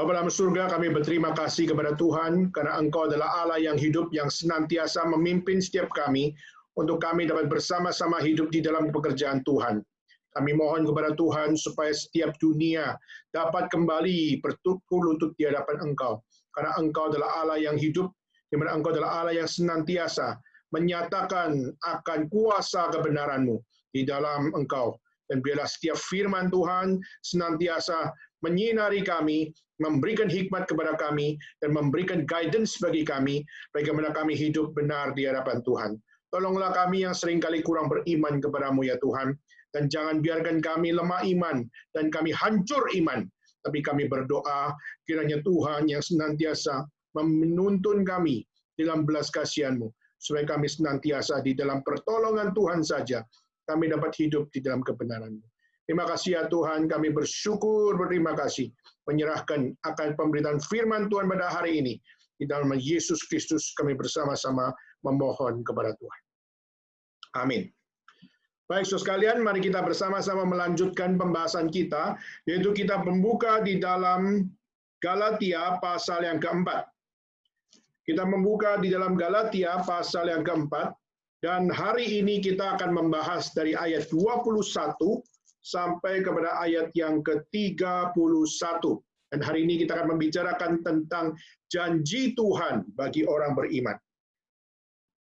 Bapa dalam surga, kami berterima kasih kepada Tuhan karena Engkau adalah Allah yang hidup, yang senantiasa memimpin setiap kami untuk kami dapat bersama-sama hidup di dalam pekerjaan Tuhan. Kami mohon kepada Tuhan supaya setiap dunia dapat kembali bertukul untuk di hadapan Engkau. Karena Engkau adalah Allah yang hidup, di mana Engkau adalah Allah yang senantiasa menyatakan akan kuasa kebenaran-Mu di dalam Engkau. Dan biarlah setiap firman Tuhan senantiasa menyinari kami, memberikan hikmat kepada kami, dan memberikan guidance bagi kami, bagaimana kami hidup benar di hadapan Tuhan. Tolonglah kami yang seringkali kurang beriman kepadamu ya Tuhan, dan jangan biarkan kami lemah iman, dan kami hancur iman. Tapi kami berdoa, kiranya Tuhan yang senantiasa menuntun kami dalam belas kasihan-Mu, supaya kami senantiasa di dalam pertolongan Tuhan saja, kami dapat hidup di dalam kebenaran-Mu. Terima kasih ya Tuhan, kami bersyukur, berterima kasih, menyerahkan akan pemberitaan firman Tuhan pada hari ini. Di dalam nama Yesus Kristus kami bersama-sama memohon kepada Tuhan. Amin. Baik, saudara sekalian, mari kita bersama-sama melanjutkan pembahasan kita, yaitu kita membuka di dalam Galatia pasal yang keempat. Kita membuka di dalam Galatia pasal yang keempat, dan hari ini kita akan membahas dari ayat 21 sampai kepada ayat yang ke-31. Dan hari ini kita akan membicarakan tentang janji Tuhan bagi orang beriman.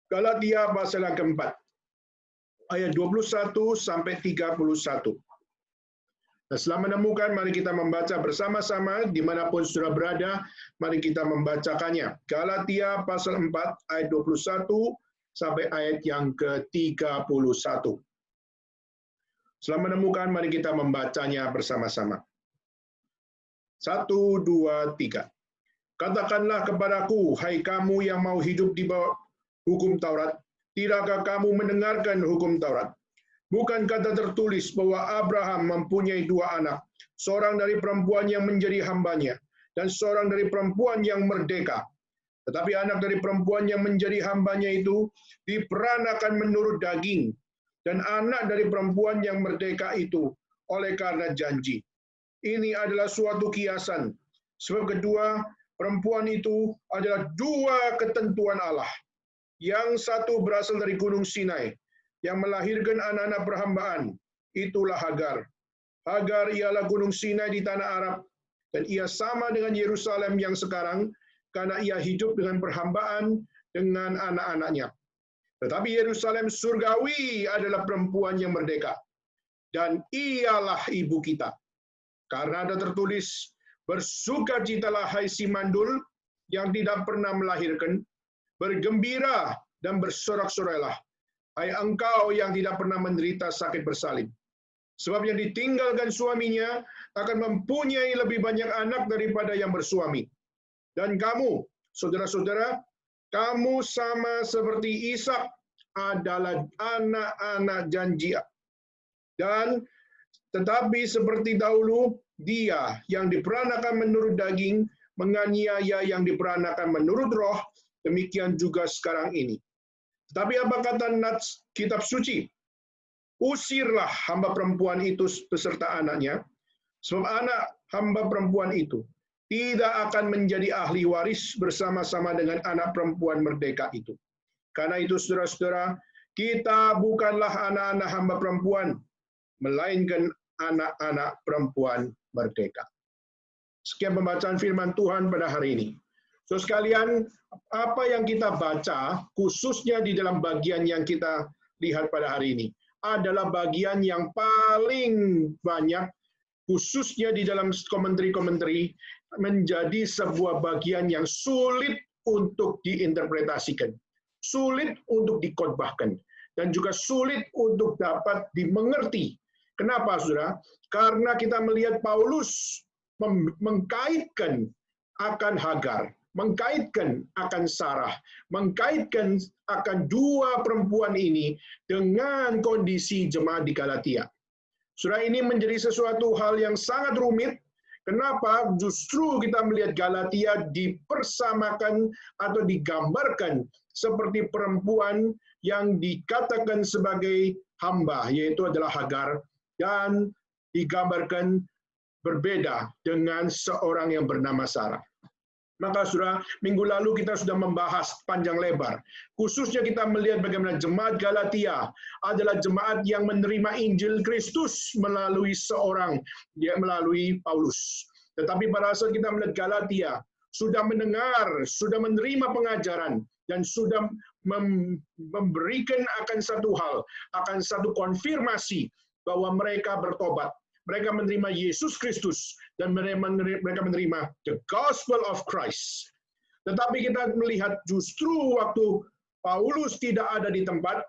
Galatia pasal yang keempat, ayat 21 sampai 31. Nah, setelah menemukan, mari kita membaca bersama-sama dimanapun saudara berada, mari kita membacakannya. Galatia pasal 4 ayat 21 sampai ayat yang ke-31. Setelah menemukan, mari kita membacanya bersama-sama. 1, 2, 3. Katakanlah kepadaku, hai kamu yang mau hidup di bawah hukum Taurat, tidakkah kamu mendengarkan hukum Taurat? Bukankah tertulis bahwa Abraham mempunyai 2 anak, seorang dari perempuan yang menjadi hambanya, dan seorang dari perempuan yang merdeka. Tetapi anak dari perempuan yang menjadi hambanya itu diperanakan menurut daging, dan anak dari perempuan yang merdeka itu oleh karena janji. Ini adalah suatu kiasan, sebab kedua perempuan itu adalah 2 ketentuan Allah. Yang satu berasal dari Gunung Sinai, yang melahirkan anak-anak perhambaan, itulah Hagar. Hagar ialah Gunung Sinai di tanah Arab, dan ia sama dengan Yerusalem yang sekarang, karena ia hidup dengan perhambaan dengan anak-anaknya. Tetapi Yerusalem surgawi adalah perempuan yang merdeka, dan ialah ibu kita. Karena ada tertulis, bersukacitalah hai si mandul yang tidak pernah melahirkan, bergembira dan bersorak-sorailah, hai engkau yang tidak pernah menderita sakit bersalin. Sebab yang ditinggalkan suaminya akan mempunyai lebih banyak anak daripada yang bersuami. Dan kamu, saudara-saudara, kamu sama seperti Ishak adalah anak-anak janji. Dan tetapi seperti dahulu, dia yang diperanakan menurut daging, menganiaya yang diperanakan menurut roh, demikian juga sekarang ini. Tetapi apa kata nats kitab suci? Usirlah hamba perempuan itu beserta anaknya, sebab anak hamba perempuan itu tidak akan menjadi ahli waris bersama-sama dengan anak perempuan merdeka itu. Karena itu, saudara-saudara, kita bukanlah anak-anak hamba perempuan, melainkan anak-anak perempuan merdeka. Sekian pembacaan firman Tuhan pada hari ini. So sekalian, apa yang kita baca, khususnya di dalam bagian yang kita lihat pada hari ini, adalah bagian yang paling banyak, khususnya di dalam komentari-komentari, menjadi sebuah bagian yang sulit untuk diinterpretasikan, sulit untuk dikhotbahkan, dan juga sulit untuk dapat dimengerti. Kenapa, saudara? Karena kita melihat Paulus mengkaitkan akan Hagar, mengkaitkan akan Sarah, mengkaitkan akan 2 perempuan ini dengan kondisi jemaat di Galatia. Saudara, ini menjadi sesuatu hal yang sangat rumit. Kenapa? Justru kita melihat Galatia dipersamakan atau digambarkan seperti perempuan yang dikatakan sebagai hamba, yaitu adalah Hagar, dan digambarkan berbeda dengan seorang yang bernama Sarah. Maka saudara, minggu lalu kita sudah membahas panjang lebar. Khususnya kita melihat bagaimana jemaat Galatia adalah jemaat yang menerima Injil Kristus melalui melalui Paulus. Tetapi pada saat kita melihat Galatia, sudah mendengar, sudah menerima pengajaran, dan sudah memberikan akan satu hal, akan satu konfirmasi bahwa mereka bertobat. Mereka menerima Yesus Kristus dan mereka menerima the gospel of Christ. Tetapi kita melihat justru waktu Paulus tidak ada di tempat,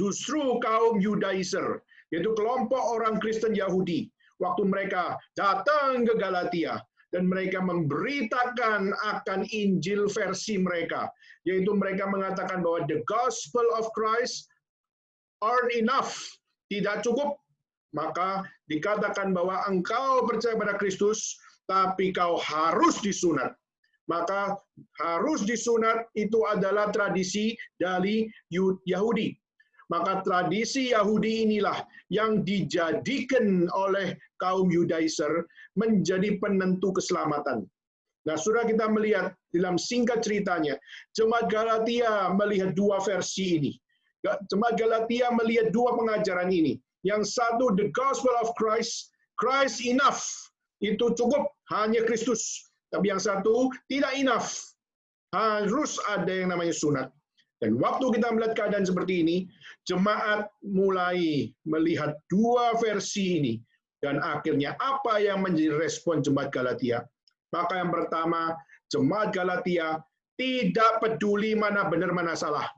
justru kaum Yudaizer, yaitu kelompok orang Kristen Yahudi, waktu mereka datang ke Galatia dan mereka memberitakan akan Injil versi mereka, yaitu mereka mengatakan bahwa the gospel of Christ aren't enough, tidak cukup. Maka dikatakan bahwa engkau percaya pada Kristus, tapi kau harus disunat. Maka harus disunat itu adalah tradisi dari Yahudi. Maka tradisi Yahudi inilah yang dijadikan oleh kaum Yudaizer menjadi penentu keselamatan. Nah, sudah kita melihat dalam singkat ceritanya, jemaat Galatia melihat dua versi ini. Jemaat Galatia melihat dua pengajaran ini. Yang satu, the gospel of Christ, Christ enough, itu cukup, hanya Kristus. Tapi yang satu, tidak enough, harus ada yang namanya sunat. Dan waktu kita melihat keadaan seperti ini, jemaat mulai melihat dua versi ini. Dan akhirnya apa yang menjadi respon jemaat Galatia? Maka yang pertama, jemaat Galatia tidak peduli mana benar, mana salah.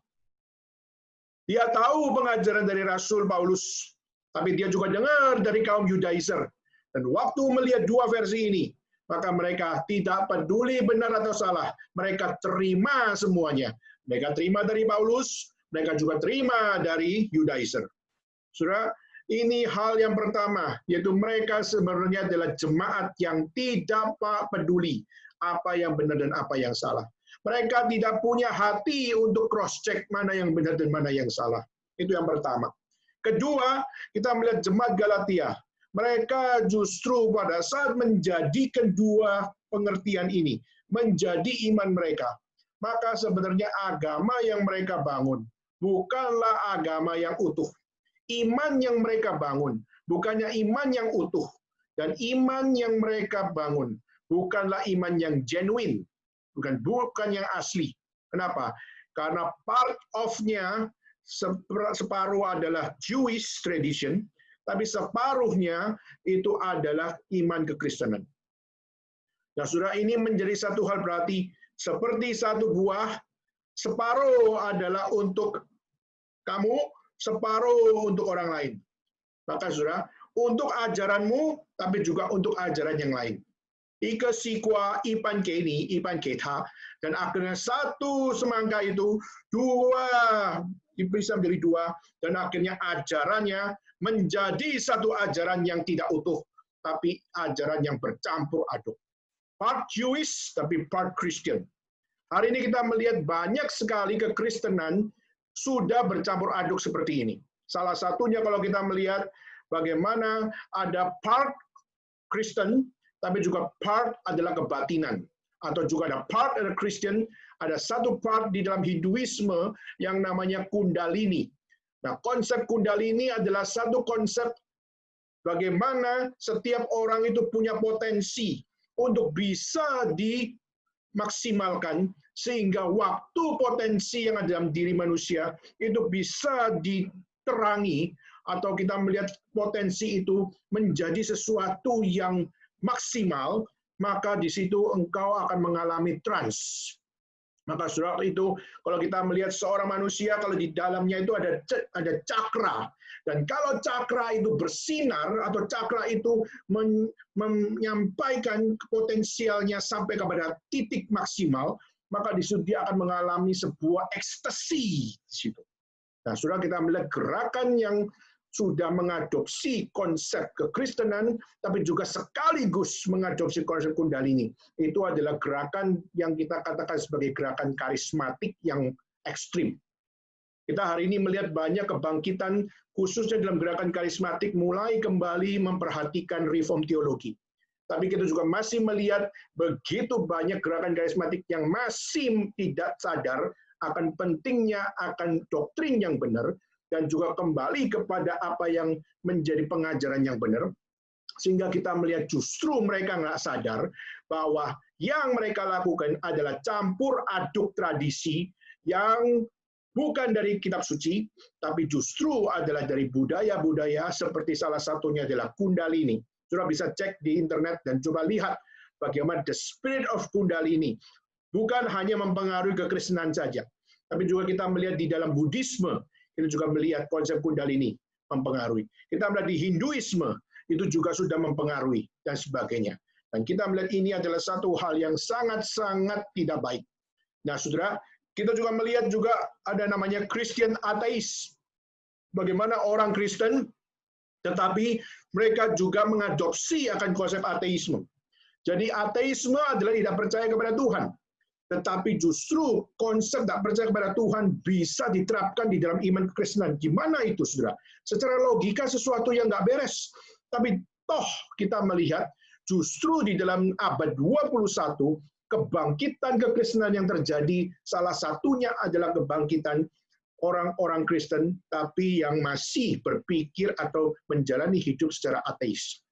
Dia tahu pengajaran dari Rasul Paulus, tapi dia juga dengar dari kaum Yudaizer. Dan waktu melihat dua versi ini, maka mereka tidak peduli benar atau salah. Mereka terima semuanya. Mereka terima dari Paulus, mereka juga terima dari Yudaizer. Saudara, ini hal yang pertama, yaitu mereka sebenarnya adalah jemaat yang tidak peduli apa yang benar dan apa yang salah. Mereka tidak punya hati untuk cross-check mana yang benar dan mana yang salah. Itu yang pertama. Kedua, kita melihat jemaat Galatia. Mereka justru pada saat menjadikan dua pengertian ini, menjadi iman mereka. Maka sebenarnya agama yang mereka bangun bukanlah agama yang utuh. Iman yang mereka bangun bukannya iman yang utuh. Dan iman yang mereka bangun bukanlah iman yang genuine. Bukan yang asli. Kenapa? Karena part of-nya separuh adalah Jewish tradition, tapi separuhnya itu adalah iman kekristenan. Nah, saudara, ini menjadi satu hal berarti seperti satu buah, separuh adalah untuk kamu, separuh untuk orang lain. Maka saudara, untuk ajaranmu, tapi juga untuk ajaran yang lain. Ika sikwa ipan keni, ipan ketha, dan akhirnya satu semangka itu dua bisa menjadi dua, dan akhirnya ajarannya menjadi satu ajaran yang tidak utuh, tapi ajaran yang bercampur aduk. Part Jewish, tapi part Christian. Hari ini kita melihat banyak sekali kekristenan sudah bercampur aduk seperti ini. Salah satunya kalau kita melihat bagaimana ada part Kristen, tapi juga part adalah kebatinan. Atau juga ada part adalah Christian, ada satu part di dalam Hinduisme yang namanya Kundalini. Nah, konsep Kundalini adalah satu konsep bagaimana setiap orang itu punya potensi untuk bisa dimaksimalkan, sehingga waktu potensi yang ada dalam diri manusia itu bisa diterangi, atau kita melihat potensi itu menjadi sesuatu yang maksimal, maka di situ engkau akan mengalami trans. Maka saudara, itu kalau kita melihat seorang manusia, kalau di dalamnya itu ada cakra, dan kalau cakra itu bersinar atau cakra itu menyampaikan potensialnya sampai kepada titik maksimal, maka di situ dia akan mengalami sebuah ekstasi di situ. Nah, saudara, kita melihat gerakan yang sudah mengadopsi konsep kekristenan, tapi juga sekaligus mengadopsi konsep Kundalini. Itu adalah gerakan yang kita katakan sebagai gerakan karismatik yang ekstrim. Kita hari ini melihat banyak kebangkitan, khususnya dalam gerakan karismatik, mulai kembali memperhatikan reform teologi. Tapi kita juga masih melihat begitu banyak gerakan karismatik yang masih tidak sadar akan pentingnya akan doktrin yang benar, dan juga kembali kepada apa yang menjadi pengajaran yang benar, sehingga kita melihat justru mereka nggak sadar bahwa yang mereka lakukan adalah campur aduk tradisi yang bukan dari kitab suci, tapi justru adalah dari budaya-budaya, seperti salah satunya adalah Kundalini. Saudara bisa cek di internet dan coba lihat bagaimana the spirit of Kundalini bukan hanya mempengaruhi kekristenan saja, tapi juga kita melihat di dalam Buddhisme, kita juga melihat konsep Kundalini mempengaruhi. Kita melihat di Hinduisme, itu juga sudah mempengaruhi, dan sebagainya. Dan kita melihat ini adalah satu hal yang sangat-sangat tidak baik. Nah, saudara, kita juga melihat juga ada namanya Christian ateis. Bagaimana orang Kristen, tetapi mereka juga mengadopsi akan konsep ateisme. Jadi ateisme adalah tidak percaya kepada Tuhan. Tetapi justru konsep tidak percaya kepada Tuhan bisa diterapkan di dalam iman kekristenan. Gimana itu, saudara? Secara logika sesuatu yang nggak beres. Tapi toh kita melihat justru di dalam abad 21, kebangkitan kekristenan yang terjadi, salah satunya adalah kebangkitan orang-orang Kristen, tapi yang masih berpikir atau menjalani hidup secara ateis.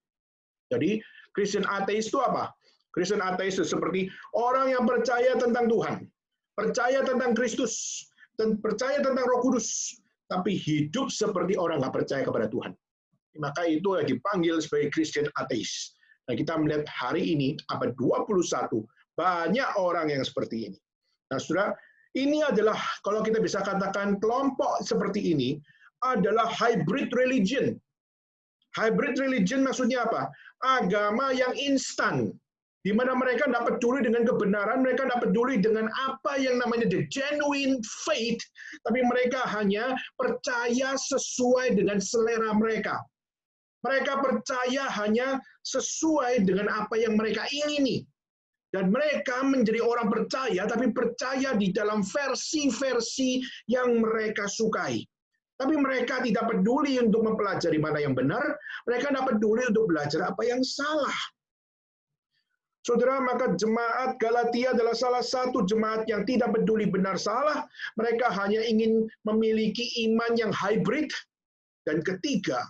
Jadi, Kristen ateis itu apa? Kristen ateis itu seperti orang yang percaya tentang Tuhan, percaya tentang Kristus, dan percaya tentang Roh Kudus, tapi hidup seperti orang nggak percaya kepada Tuhan. Maka itu dipanggil sebagai Kristen ateis. Nah, kita melihat hari ini, abad 21, banyak orang yang seperti ini. Nah, saudara, ini adalah, kalau kita bisa katakan, kelompok seperti ini adalah hybrid religion. Hybrid religion maksudnya apa? Agama yang instan, di mana mereka tidak peduli dengan kebenaran, mereka tidak peduli dengan apa yang namanya the genuine faith, tapi mereka hanya percaya sesuai dengan selera mereka. Mereka percaya hanya sesuai dengan apa yang mereka ingini. Dan mereka menjadi orang percaya, tapi percaya di dalam versi-versi yang mereka sukai. Tapi mereka tidak peduli untuk mempelajari mana yang benar, mereka tidak peduli untuk belajar apa yang salah. Saudara, maka jemaat Galatia adalah salah satu jemaat yang tidak peduli benar salah, mereka hanya ingin memiliki iman yang hybrid. Dan ketiga,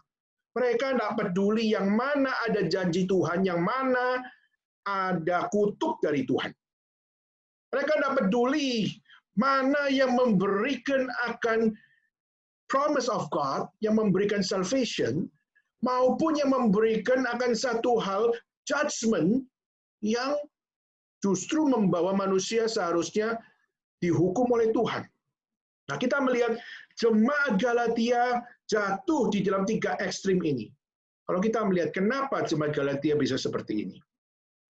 mereka tidak peduli yang mana ada janji Tuhan, yang mana ada kutuk dari Tuhan. Mereka tidak peduli mana yang memberikan akan promise of God, yang memberikan salvation, maupun yang memberikan akan satu hal judgment yang justru membawa manusia seharusnya dihukum oleh Tuhan. Nah, kita melihat jemaat Galatia jatuh di dalam tiga ekstrim ini. Kalau kita melihat kenapa jemaat Galatia bisa seperti ini,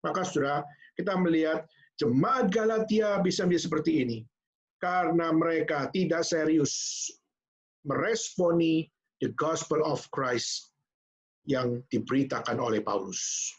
maka saudara, kita melihat jemaat Galatia bisa menjadi seperti ini karena mereka tidak serius meresponi the gospel of Christ yang diberitakan oleh Paulus.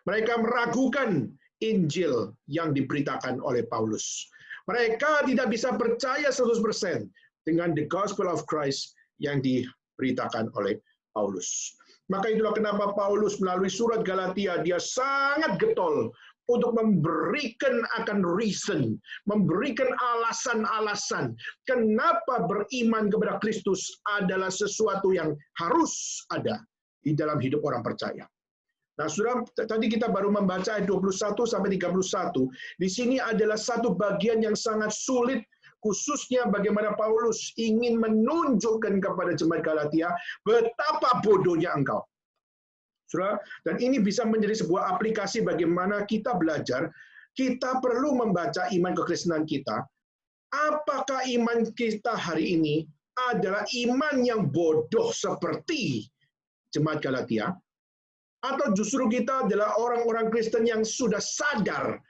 Mereka meragukan Injil yang diberitakan oleh Paulus. Mereka tidak bisa percaya 100% dengan the gospel of Christ yang diberitakan oleh Paulus. Maka itulah kenapa Paulus melalui surat Galatia, dia sangat getol untuk memberikan akan reason, memberikan alasan-alasan kenapa beriman kepada Kristus adalah sesuatu yang harus ada di dalam hidup orang percaya. Nah, saudara, tadi kita baru membaca ayat 21 sampai 31. Di sini adalah satu bagian yang sangat sulit, khususnya bagaimana Paulus ingin menunjukkan kepada jemaat Galatia betapa bodohnya engkau. Saudara, dan ini bisa menjadi sebuah aplikasi bagaimana kita belajar. Kita perlu membaca iman kekristenan kita. Apakah iman kita hari ini adalah iman yang bodoh seperti jemaat Galatia? Atau justru kita adalah orang-orang Kristen yang sudah sadar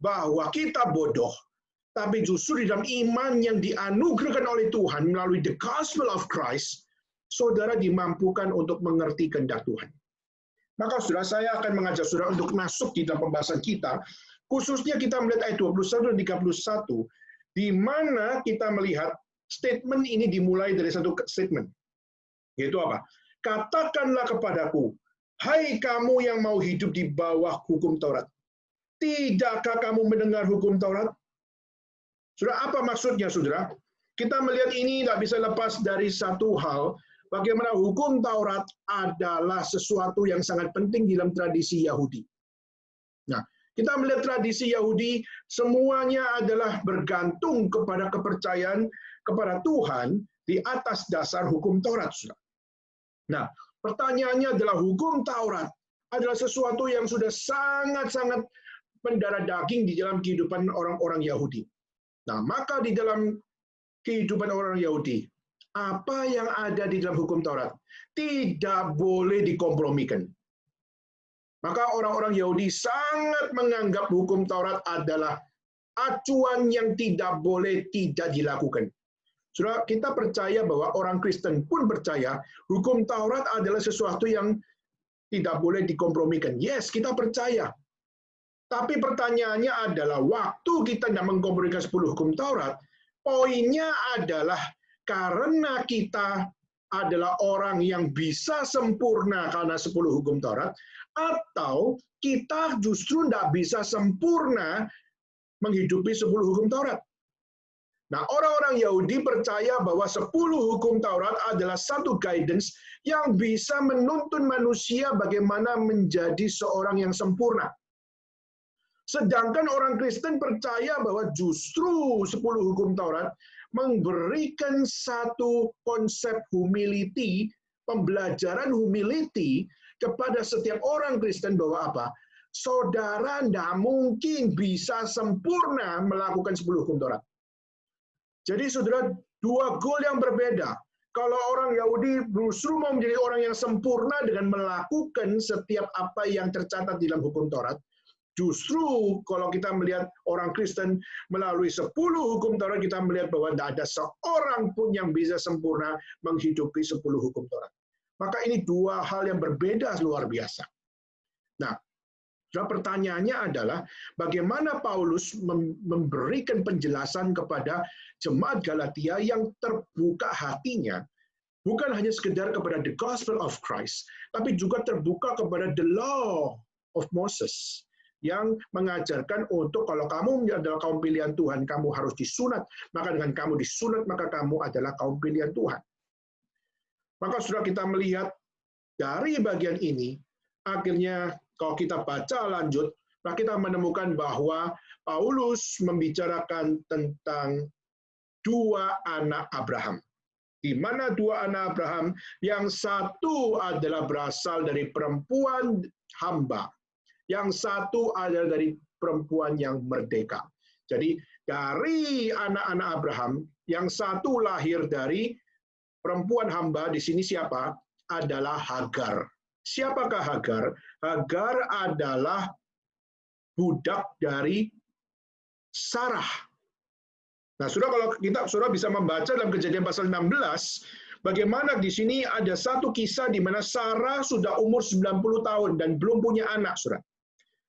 bahwa kita bodoh, tapi justru di dalam iman yang dianugerahkan oleh Tuhan melalui the gospel of Christ, saudara dimampukan untuk mengerti kehendak Tuhan. Maka saudara, saya akan mengajak saudara untuk masuk di dalam pembahasan kita, khususnya kita melihat ayat 21 dan 31, di mana kita melihat Statement ini dimulai dari satu statement. Yaitu apa? Katakanlah kepadaku, hai kamu yang mau hidup di bawah hukum Taurat. Tidakkah kamu mendengar hukum Taurat? Saudara, apa maksudnya, saudara? Kita melihat ini tidak bisa lepas dari satu hal, bagaimana hukum Taurat adalah sesuatu yang sangat penting dalam tradisi Yahudi. Nah, kita melihat tradisi Yahudi, semuanya adalah bergantung kepada kepercayaan kepada Tuhan di atas dasar hukum Taurat, saudara. Nah, pertanyaannya adalah hukum Taurat adalah sesuatu yang sudah sangat-sangat mendarah daging di dalam kehidupan orang-orang Yahudi. Nah, maka di dalam kehidupan orang Yahudi, apa yang ada di dalam hukum Taurat tidak boleh dikompromikan. Maka orang-orang Yahudi sangat menganggap hukum Taurat adalah acuan yang tidak boleh tidak dilakukan. Saudara, kita percaya bahwa orang Kristen pun percaya hukum Taurat adalah sesuatu yang tidak boleh dikompromikan. Yes, kita percaya. Tapi pertanyaannya adalah waktu kita tidak mengkompromikan 10 hukum Taurat, poinnya adalah karena kita adalah orang yang bisa sempurna karena 10 hukum Taurat, atau kita justru tidak bisa sempurna menghidupi 10 hukum Taurat. Nah, orang-orang Yahudi percaya bahwa 10 hukum Taurat adalah satu guidance yang bisa menuntun manusia bagaimana menjadi seorang yang sempurna. Sedangkan orang Kristen percaya bahwa justru 10 hukum Taurat memberikan satu konsep humility, pembelajaran humility kepada setiap orang Kristen bahwa apa? Saudara tidak mungkin bisa sempurna melakukan 10 hukum Taurat. Jadi saudara, dua goal yang berbeda. Kalau orang Yahudi justru mau menjadi orang yang sempurna dengan melakukan setiap apa yang tercatat di dalam hukum Taurat, justru kalau kita melihat orang Kristen melalui 10 hukum Taurat, kita melihat bahwa tidak ada seorang pun yang bisa sempurna menghidupi 10 hukum Taurat. Maka ini dua hal yang berbeda luar biasa. Nah, pertanyaannya adalah bagaimana Paulus memberikan penjelasan kepada jemaat Galatia yang terbuka hatinya, bukan hanya sekedar kepada the gospel of Christ, tapi juga terbuka kepada the law of Moses, yang mengajarkan untuk kalau kamu adalah kaum pilihan Tuhan, kamu harus disunat, maka dengan kamu disunat, maka kamu adalah kaum pilihan Tuhan. Maka sudah kita melihat dari bagian ini, akhirnya kalau kita baca lanjut, maka kita menemukan bahwa Paulus membicarakan tentang dua anak Abraham. Di mana dua anak Abraham, yang satu adalah berasal dari perempuan hamba, yang satu adalah dari perempuan yang merdeka. Jadi dari anak-anak Abraham, yang satu lahir dari perempuan hamba, di sini siapa? Adalah Hagar. Siapakah Hagar? Hagar adalah budak dari Sarah. Nah, kalau saudara bisa membaca dalam Kejadian pasal 16, bagaimana di sini ada satu kisah di mana Sarah sudah umur 90 tahun dan belum punya anak, saudara.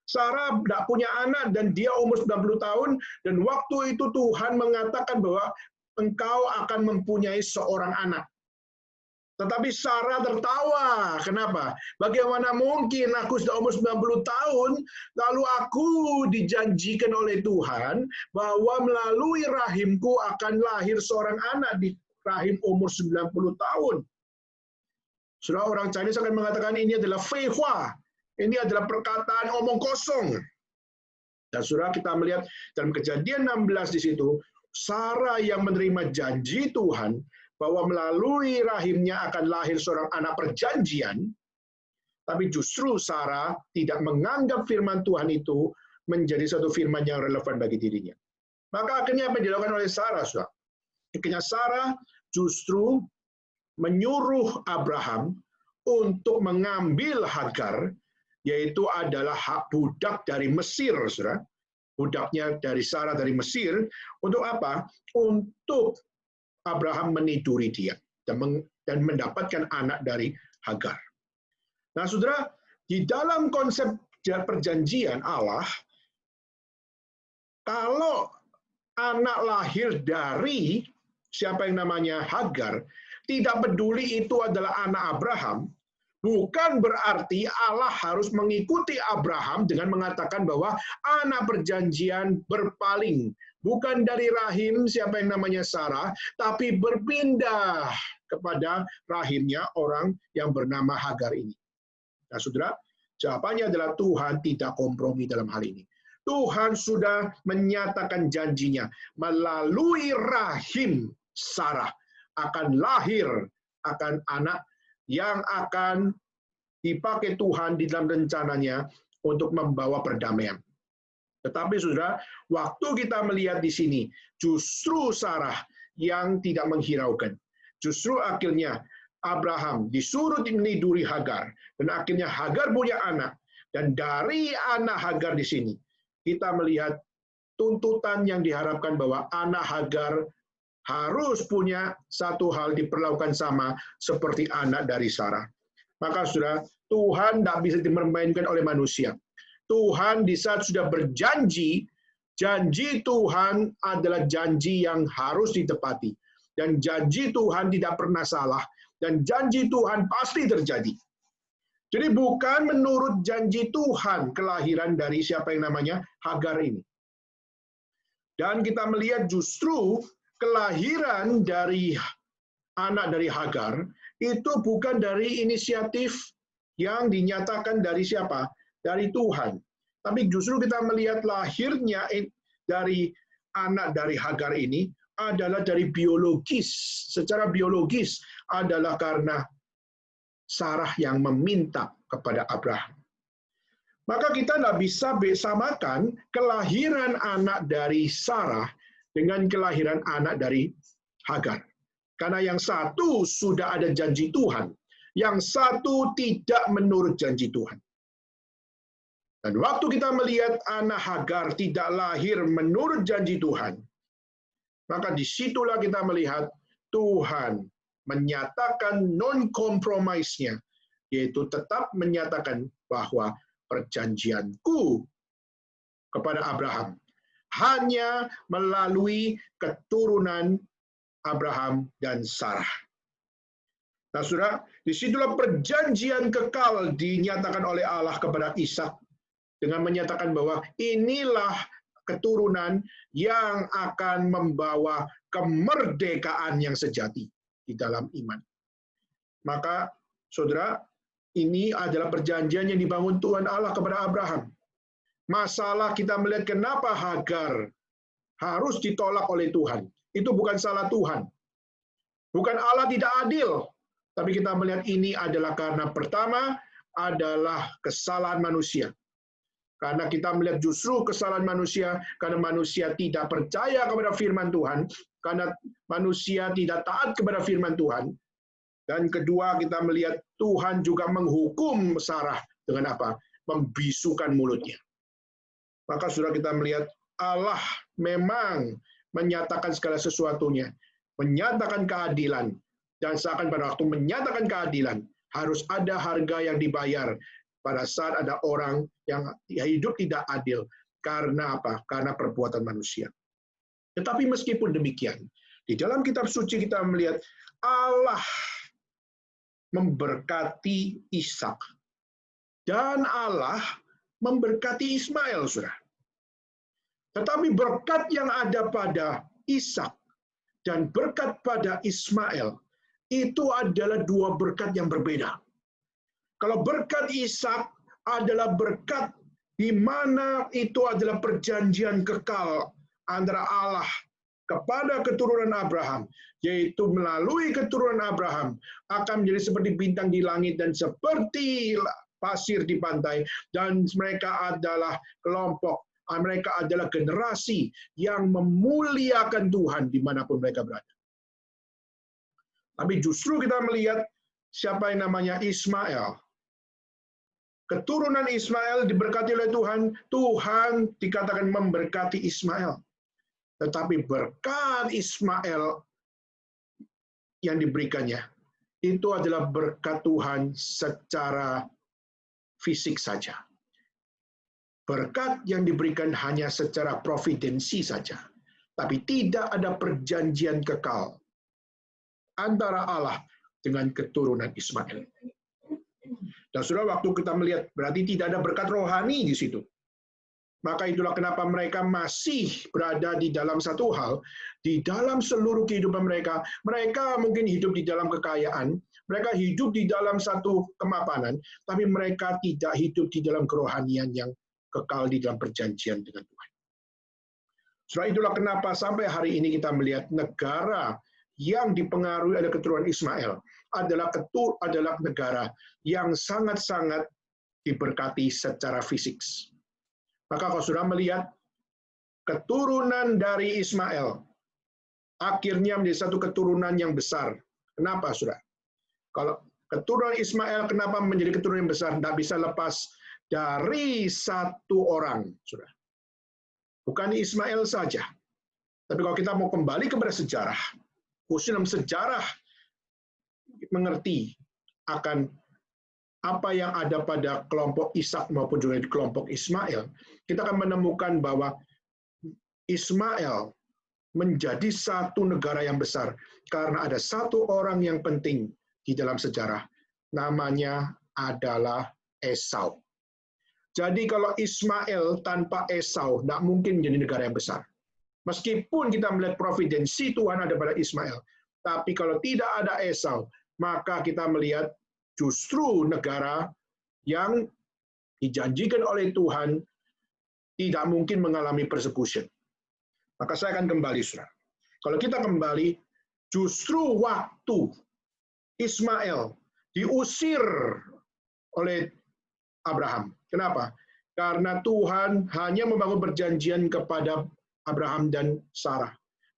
Sarah tidak punya anak dan dia umur 90 tahun, dan waktu itu Tuhan mengatakan bahwa engkau akan mempunyai seorang anak. Tetapi Sarah tertawa. Kenapa? Bagaimana mungkin aku sudah umur 90 tahun, lalu aku dijanjikan oleh Tuhan bahwa melalui rahimku akan lahir seorang anak di rahim umur 90 tahun. Saudara, orang Chinese akan mengatakan ini adalah feihua. Ini adalah perkataan omong kosong. Dan saudara, kita melihat dalam Kejadian 16 di situ, Sarah yang menerima janji Tuhan bahwa melalui rahimnya akan lahir seorang anak perjanjian, tapi justru Sarah tidak menganggap firman Tuhan itu menjadi satu firman yang relevan bagi dirinya. Maka akhirnya apa yang dilakukan oleh Sarah, saudara? Akhirnya Sarah justru menyuruh Abraham untuk mengambil Hagar, yaitu adalah hak budak dari Mesir, saudara. Budaknya dari Sarah dari Mesir, untuk apa? Untuk Abraham meniduri dia dan mendapatkan anak dari Hagar. Nah, saudara, di dalam konsep perjanjian Allah, kalau anak lahir dari siapa yang namanya Hagar, tidak peduli itu adalah anak Abraham, bukan berarti Allah harus mengikuti Abraham dengan mengatakan bahwa anak perjanjian berpaling. Bukan dari rahim siapa yang namanya Sarah, tapi berpindah kepada rahimnya orang yang bernama Hagar ini. Nah, saudara, jawabannya adalah Tuhan tidak kompromi dalam hal ini. Tuhan sudah menyatakan janjinya melalui rahim Sarah akan lahir akan anak yang akan dipakai Tuhan di dalam rencananya untuk membawa perdamaian. Tetapi saudara, waktu kita melihat di sini, justru Sarah yang tidak menghiraukan. Justru akhirnya Abraham disuruh meniduri Hagar, dan akhirnya Hagar punya anak. Dan dari anak Hagar di sini, kita melihat tuntutan yang diharapkan bahwa anak Hagar harus punya satu hal diperlakukan sama seperti anak dari Sarah. Maka saudara, Tuhan tidak bisa dipermainkan oleh manusia. Tuhan di saat sudah berjanji, janji Tuhan adalah janji yang harus ditepati. Dan janji Tuhan tidak pernah salah. Dan janji Tuhan pasti terjadi. Jadi bukan menurut janji Tuhan kelahiran dari siapa yang namanya Hagar ini. Dan kita melihat justru kelahiran dari anak dari Hagar itu bukan dari inisiatif yang dinyatakan dari siapa? Dari Tuhan. Tapi justru kita melihat lahirnya dari anak dari Hagar ini adalah dari biologis. Secara biologis adalah karena Sarah yang meminta kepada Abraham. Maka kita tidak bisa samakan kelahiran anak dari Sarah dengan kelahiran anak dari Hagar. Karena yang satu sudah ada janji Tuhan, yang satu tidak menurut janji Tuhan. Dan waktu kita melihat anak Hagar tidak lahir menurut janji Tuhan, maka disitulah kita melihat Tuhan menyatakan non-compromise-nya, yaitu tetap menyatakan bahwa perjanjianku kepada Abraham hanya melalui keturunan Abraham dan Sarah. Nah, saudara, disitulah perjanjian kekal dinyatakan oleh Allah kepada Ishak dengan menyatakan bahwa inilah keturunan yang akan membawa kemerdekaan yang sejati di dalam iman. Maka, saudara, ini adalah perjanjian yang dibangun Tuhan Allah kepada Abraham. Masalah kita melihat kenapa Hagar harus ditolak oleh Tuhan. Itu bukan salah Tuhan. Bukan Allah tidak adil. Tapi kita melihat ini adalah karena pertama adalah kesalahan manusia. Karena kita melihat justru kesalahan manusia, karena manusia tidak percaya kepada firman Tuhan, karena manusia tidak taat kepada firman Tuhan. Dan kedua, kita melihat Tuhan juga menghukum Sarah dengan apa? Membisukan mulutnya. Maka sudah kita melihat Allah memang menyatakan segala sesuatunya, menyatakan keadilan, dan seakan pada waktu menyatakan keadilan, harus ada harga yang dibayar pada saat ada orang yang hidup tidak adil. Karena apa? Karena perbuatan manusia. Tetapi meskipun demikian, di dalam kitab suci kita melihat Allah memberkati Ishak. Dan Allah memberkati Ismail, saudara. Tetapi berkat yang ada pada Ishak dan berkat pada Ismail, itu adalah dua berkat yang berbeda. Kalau berkat Ishak adalah berkat di mana itu adalah perjanjian kekal antara Allah kepada keturunan Abraham, yaitu melalui keturunan Abraham akan menjadi seperti bintang di langit dan seperti pasir di pantai, dan mereka adalah kelompok, mereka adalah generasi yang memuliakan Tuhan dimanapun mereka berada. Tapi justru kita melihat siapa yang namanya Ismail. Keturunan Ismail diberkati oleh Tuhan, Tuhan dikatakan memberkati Ismail. Tetapi berkat Ismail yang diberikannya, itu adalah berkat Tuhan secara fisik saja. Berkat yang diberikan hanya secara providensi saja. Tapi tidak ada perjanjian kekal antara Allah dengan keturunan Ismail. Dan saudara, waktu kita melihat, berarti tidak ada berkat rohani di situ. Maka itulah kenapa mereka masih berada di dalam satu hal, di dalam seluruh kehidupan mereka. Mereka mungkin hidup di dalam kekayaan, mereka hidup di dalam satu kemapanan, tapi mereka tidak hidup di dalam kerohanian yang kekal di dalam perjanjian dengan Tuhan. Setelah itulah kenapa sampai hari ini kita melihat negara yang dipengaruhi oleh keturunan Ismail adalah negara yang sangat-sangat diberkati secara fisik. Maka kalau sudah melihat keturunan dari Ismail, akhirnya menjadi satu keturunan yang besar. Kenapa, saudara? Kalau keturunan Ismail, kenapa menjadi keturunan yang besar? Tidak bisa lepas dari satu orang, saudara. Bukan Ismail saja. Tapi kalau kita mau kembali kepada sejarah, khususnya dalam sejarah mengerti akan apa yang ada pada kelompok Ishak maupun juga di kelompok Ismail, kita akan menemukan bahwa Ismail menjadi satu negara yang besar karena ada satu orang yang penting di dalam sejarah, namanya adalah Esau. Jadi kalau Ismail tanpa Esau tidak mungkin menjadi negara yang besar. Meskipun kita melihat providensi Tuhan ada pada Ismail, tapi kalau tidak ada Esau, maka kita melihat justru negara yang dijanjikan oleh Tuhan tidak mungkin mengalami persecution. Maka saya akan kembali, saudara. Kalau kita kembali, justru waktu Ismail diusir oleh Abraham. Kenapa? Karena Tuhan hanya membangun perjanjian kepada Abraham dan Sarah.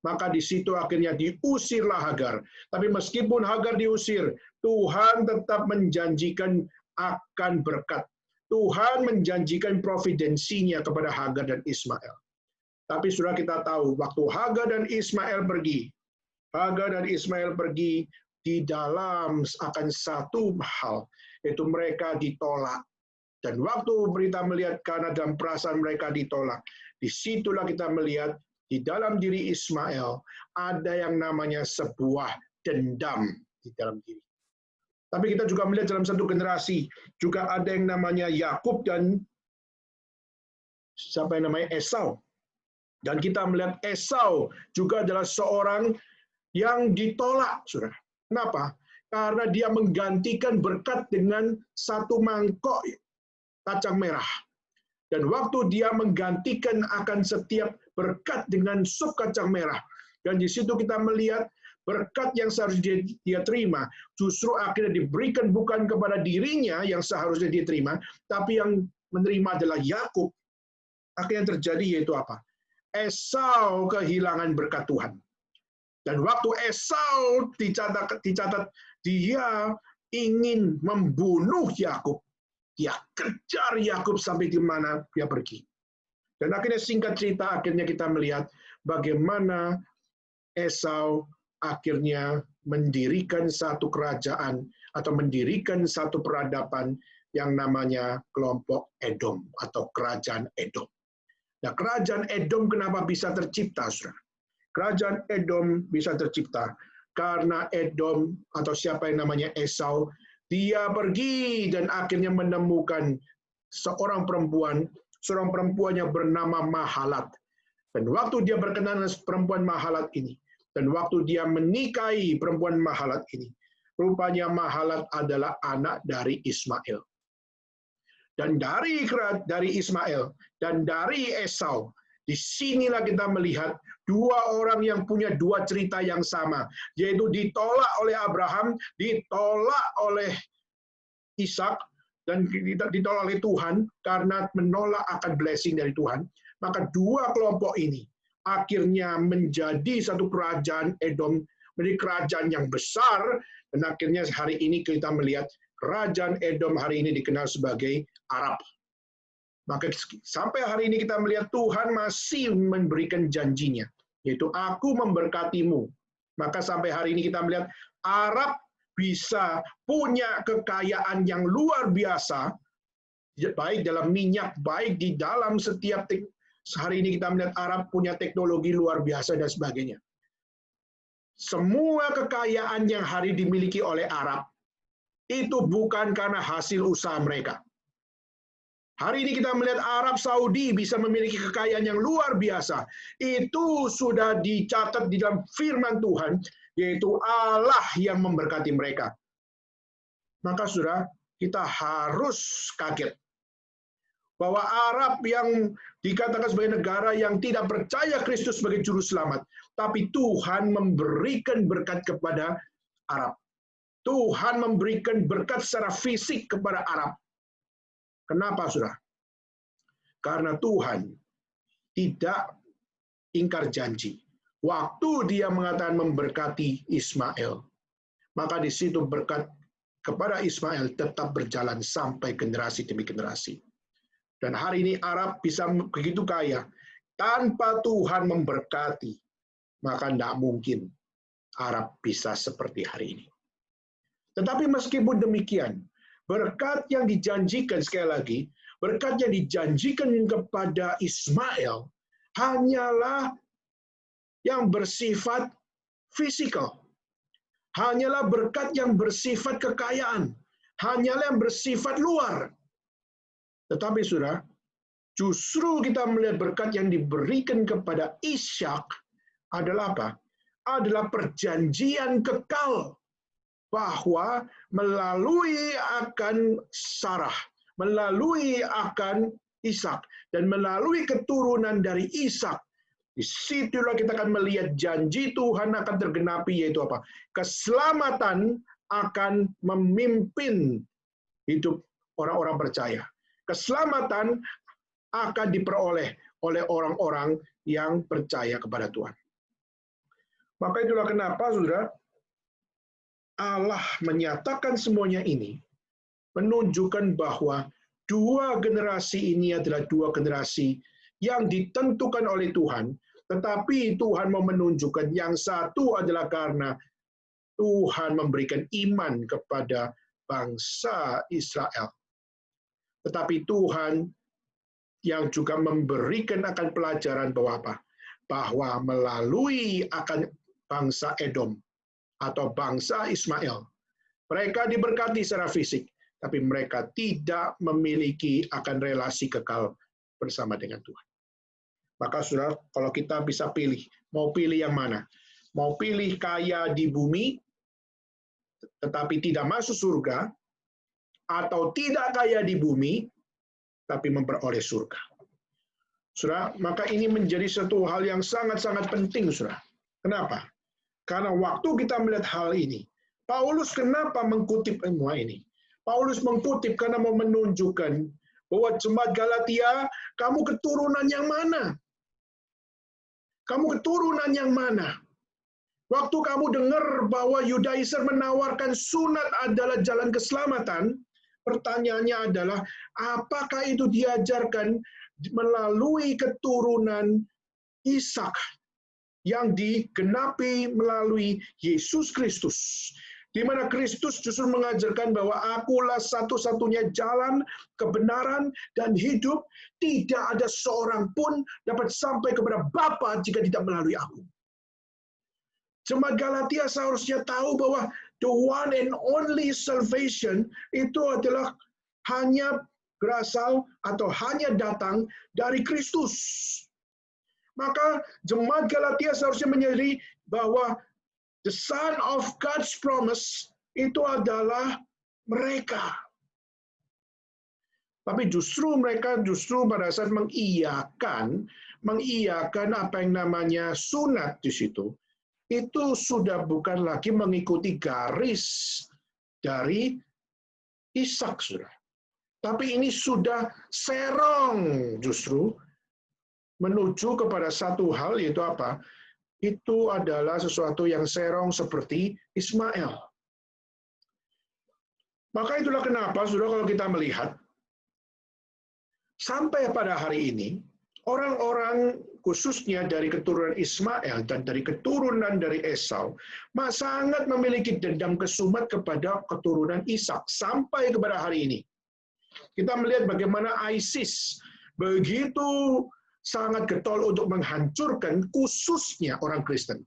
Maka di situ akhirnya diusirlah Hagar. Tapi meskipun Hagar diusir, Tuhan tetap menjanjikan akan berkat. Tuhan menjanjikan providensinya kepada Hagar dan Ismail. Tapi sudah kita tahu, waktu Hagar dan Ismail pergi di dalam akan satu hal, yaitu mereka ditolak. Dan waktu berita melihat karena dalam perasaan mereka ditolak, disitulah kita melihat di dalam diri Ismail ada yang namanya sebuah dendam di dalam diri. Tapi kita juga melihat dalam satu generasi juga ada yang namanya Yakub dan siapa yang namanya Esau. Dan kita melihat Esau juga adalah seorang yang ditolak, saudara. Kenapa? Karena dia menggantikan berkat dengan satu mangkok kacang merah. Dan waktu dia menggantikan akan setiap berkat dengan sup kacang merah. Dan di situ kita melihat berkat yang seharusnya dia terima, justru akhirnya diberikan bukan kepada dirinya yang seharusnya dia terima, tapi yang menerima adalah Yakub. Akhirnya yang terjadi yaitu apa? Esau kehilangan berkat Tuhan. Dan waktu Esau dicatat dia ingin membunuh Yakub. Dia kejar Yakub sampai di mana dia pergi. Dan akhirnya singkat cerita, akhirnya kita melihat bagaimana Esau akhirnya mendirikan satu kerajaan atau mendirikan satu peradaban yang namanya kelompok Edom atau kerajaan Edom. Nah, kerajaan Edom kenapa bisa tercipta, saudara? Kerajaan Edom bisa tercipta karena Edom atau siapa yang namanya Esau, dia pergi dan akhirnya menemukan seorang perempuan yang bernama Mahalat. Dan waktu dia berkenalan dengan perempuan Mahalat ini, dan waktu dia menikahi perempuan Mahalat ini, rupanya Mahalat adalah anak dari Ismail. Dan dari Ismail dan dari Esau, disinilah kita melihat dua orang yang punya dua cerita yang sama, yaitu ditolak oleh Abraham, ditolak oleh Ishak, dan ditolak oleh Tuhan karena menolak akan blessing dari Tuhan. Maka dua kelompok ini akhirnya menjadi satu kerajaan Edom, menjadi kerajaan yang besar, dan akhirnya hari ini kita melihat kerajaan Edom hari ini dikenal sebagai Arab. Maka sampai hari ini kita melihat Tuhan masih memberikan janjinya, yaitu aku memberkatimu. Maka sampai hari ini kita melihat Arab bisa punya kekayaan yang luar biasa, baik dalam minyak, baik di dalam setiap Hari ini kita melihat Arab punya teknologi luar biasa dan sebagainya. Semua kekayaan yang hari dimiliki oleh Arab itu bukan karena hasil usaha mereka. Hari ini kita melihat Arab Saudi bisa memiliki kekayaan yang luar biasa. Itu sudah dicatat di dalam firman Tuhan, yaitu Allah yang memberkati mereka. Maka saudara, kita harus kaget bahwa Arab yang dikatakan sebagai negara yang tidak percaya Kristus sebagai juru selamat, tapi Tuhan memberikan berkat kepada Arab. Tuhan memberikan berkat secara fisik kepada Arab. Kenapa, saudara? Karena Tuhan tidak ingkar janji. Waktu dia mengatakan memberkati Ismail, maka di situ berkat kepada Ismail tetap berjalan sampai generasi demi generasi. Dan hari ini Arab bisa begitu kaya. Tanpa Tuhan memberkati, maka tidak mungkin Arab bisa seperti hari ini. Tetapi meskipun demikian, berkat yang dijanjikan, sekali lagi, berkat yang dijanjikan kepada Ismail hanyalah yang bersifat fisikal. Hanyalah berkat yang bersifat kekayaan. Hanyalah yang bersifat luar. Tetapi saudara, justru kita melihat berkat yang diberikan kepada Ishak adalah apa? Adalah perjanjian kekal bahwa melalui akan Sarah, melalui akan Ishak, dan melalui keturunan dari Ishak, disitulah kita akan melihat janji Tuhan akan tergenapi, yaitu apa? Keselamatan akan memimpin hidup orang-orang percaya. Keselamatan akan diperoleh oleh orang-orang yang percaya kepada Tuhan. Maka itulah kenapa, saudara, Allah menyatakan semuanya ini, menunjukkan bahwa dua generasi ini adalah dua generasi yang ditentukan oleh Tuhan, tetapi Tuhan mau menunjukkan yang satu adalah karena Tuhan memberikan iman kepada bangsa Israel. Tetapi Tuhan yang juga memberikan akan pelajaran bahwa apa? Bahwa melalui akan bangsa Edom atau bangsa Ismail, mereka diberkati secara fisik, tapi mereka tidak memiliki akan relasi kekal bersama dengan Tuhan. Maka saudara, kalau kita bisa pilih, mau pilih yang mana? Mau pilih kaya di bumi, tetapi tidak masuk surga, atau tidak kaya di bumi, tapi memperoleh surga. Saudara, maka ini menjadi satu hal yang sangat-sangat penting, saudara. Kenapa? Karena waktu kita melihat hal ini, Paulus kenapa mengkutip semua ini? Paulus mengkutip karena mau menunjukkan bahwa jemaat Galatia, kamu keturunan yang mana? Kamu keturunan yang mana? Waktu kamu dengar bahwa Yudaizer menawarkan sunat adalah jalan keselamatan, pertanyaannya adalah, apakah itu diajarkan melalui keturunan Ishak yang digenapi melalui Yesus Kristus, di mana Kristus justru mengajarkan bahwa akulah satu-satunya jalan, kebenaran, dan hidup. Tidak ada seorang pun dapat sampai kepada Bapa jika tidak melalui aku. Jemaat Galatia seharusnya tahu bahwa the one and only salvation itu adalah hanya berasal atau hanya datang dari Kristus. Maka jemaat Galatia seharusnya menyadari bahwa the Son of God's promise itu adalah mereka. Tapi justru mereka pada saat mengiyakan apa yang namanya sunat di situ, itu sudah bukan lagi mengikuti garis dari Ishak, saudara. Tapi ini sudah serong justru menuju kepada satu hal, yaitu apa? Itu adalah sesuatu yang serong seperti Ismail. Maka itulah kenapa, saudara, kalau kita melihat, sampai pada hari ini, orang-orang khususnya dari keturunan Ismail dan dari keturunan dari Esau, sangat memiliki dendam kesumat kepada keturunan Ishak sampai kepada hari ini. Kita melihat bagaimana ISIS begitu sangat getol untuk menghancurkan khususnya orang Kristen.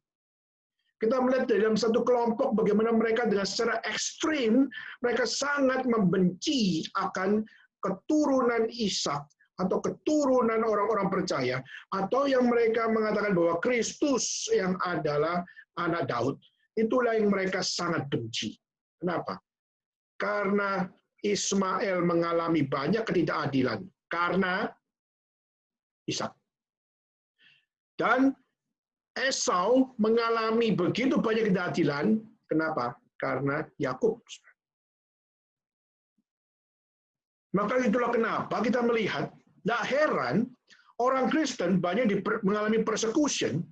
Kita melihat dalam satu kelompok bagaimana mereka dengan secara ekstrim, mereka sangat membenci akan keturunan Ishak atau keturunan orang-orang percaya, atau yang mereka mengatakan bahwa Kristus yang adalah anak Daud. Itulah yang mereka sangat benci. Kenapa? Karena Ismail mengalami banyak ketidakadilan karena Ishak. Dan Esau mengalami begitu banyak ketidakadilan. Kenapa? Karena Yakub. Maka itulah kenapa kita melihat, tidak heran orang Kristen banyak mengalami persecution.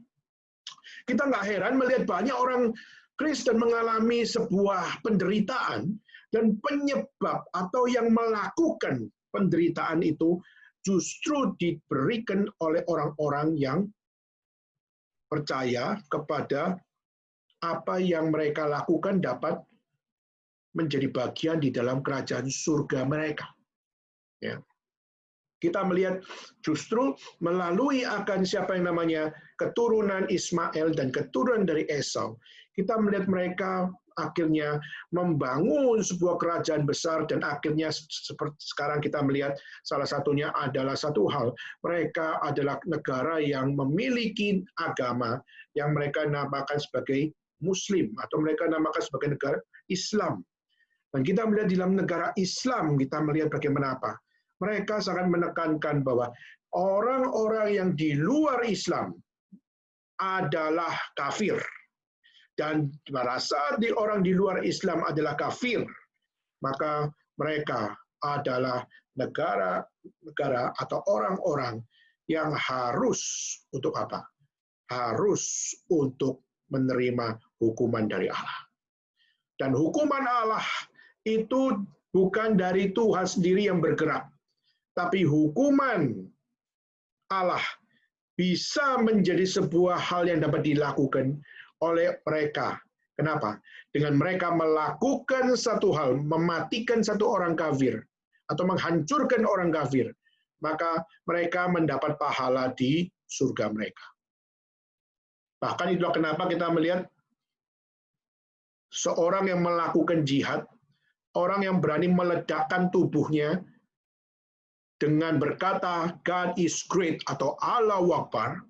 Kita nggak heran melihat banyak orang Kristen mengalami sebuah penderitaan, dan penyebab atau yang melakukan penderitaan itu justru diberikan oleh orang-orang yang percaya kepada apa yang mereka lakukan dapat menjadi bagian di dalam kerajaan surga mereka. Ya. Kita melihat justru melalui akan siapa yang namanya keturunan Ismail dan keturunan dari Esau, kita melihat mereka akhirnya membangun sebuah kerajaan besar, dan akhirnya seperti sekarang kita melihat salah satunya adalah satu hal, mereka adalah negara yang memiliki agama yang mereka namakan sebagai Muslim atau mereka namakan sebagai negara Islam. Dan kita melihat di dalam negara Islam, kita melihat bagaimana apa? Mereka sangat menekankan bahwa orang-orang yang di luar Islam adalah kafir. Dan pada saat orang di luar Islam adalah kafir, maka mereka adalah negara atau orang-orang yang harus untuk apa? Harus untuk menerima hukuman dari Allah. Dan hukuman Allah itu bukan dari Tuhan sendiri yang bergerak, tapi hukuman Allah bisa menjadi sebuah hal yang dapat dilakukan oleh mereka. Kenapa? Dengan mereka melakukan satu hal, mematikan satu orang kafir, atau menghancurkan orang kafir, maka mereka mendapat pahala di surga mereka. Bahkan itulah kenapa kita melihat seorang yang melakukan jihad, orang yang berani meledakkan tubuhnya dengan berkata God is great atau Allahu Akbar,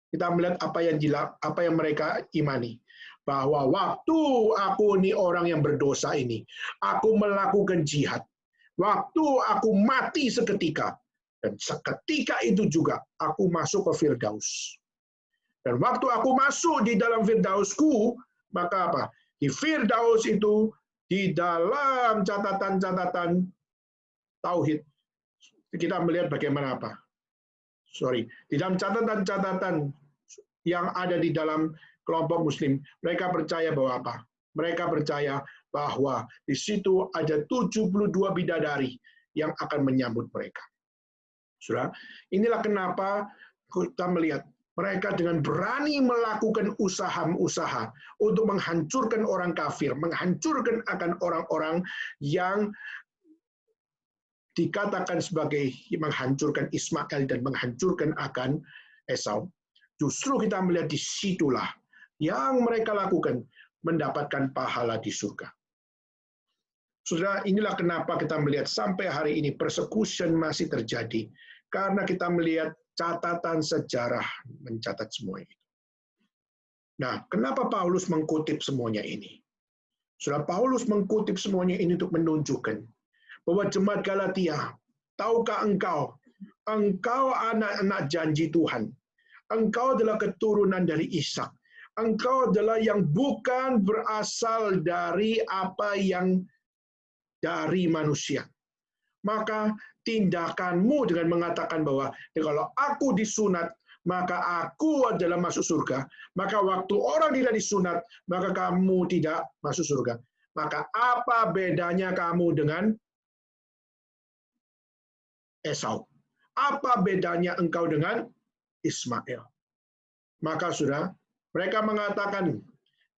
kita melihat apa yang mereka imani, bahwa waktu aku ini orang yang berdosa ini, aku melakukan jihad, waktu aku mati seketika, dan seketika itu juga aku masuk ke Firdaus. Dan waktu aku masuk di dalam Firdausku, maka apa? Di Firdaus itu, di dalam catatan-catatan tauhid, kita melihat bagaimana apa? Di dalam catatan-catatan yang ada di dalam kelompok Muslim, mereka percaya bahwa apa? Mereka percaya bahwa di situ ada 72 bidadari yang akan menyambut mereka. Saudara, inilah kenapa kita melihat mereka dengan berani melakukan usaha-usaha untuk menghancurkan orang kafir, menghancurkan akan orang-orang yang dikatakan sebagai menghancurkan Ismail dan menghancurkan akan Esau. Justru kita melihat di situlah yang mereka lakukan mendapatkan pahala di surga. Saudara, inilah kenapa kita melihat sampai hari ini persecution masih terjadi, karena kita melihat catatan sejarah mencatat semua itu. Nah, kenapa Paulus mengkutip semuanya ini? Saudara, Paulus mengkutip semuanya ini untuk menunjukkan bahwa jemaat Galatia, tahukah engkau anak-anak janji Tuhan, engkau adalah keturunan dari Ishak, engkau adalah yang bukan berasal dari apa yang dari manusia. Maka tindakanmu dengan mengatakan bahwa kalau aku disunat, maka aku adalah masuk surga. Maka waktu orang tidak disunat, maka kamu tidak masuk surga. Maka apa bedanya kamu dengan Esau? Apa bedanya engkau dengan Ismail? Maka sudah, mereka mengatakan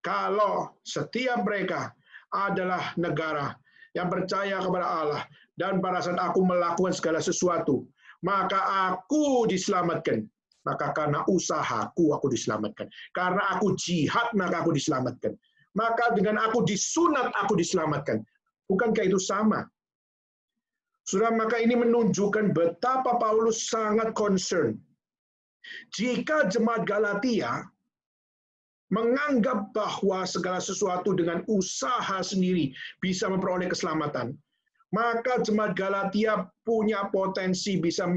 kalau setiap mereka adalah negara yang percaya kepada Allah, dan pada saat aku melakukan segala sesuatu, maka aku diselamatkan. Maka karena usahaku aku diselamatkan. Karena aku jihad maka aku diselamatkan. Maka dengan aku disunat aku diselamatkan. Bukankah itu sama? Saudara, maka ini menunjukkan betapa Paulus sangat concern. Jika jemaat Galatia menganggap bahwa segala sesuatu dengan usaha sendiri bisa memperoleh keselamatan, maka jemaat Galatia punya potensi bisa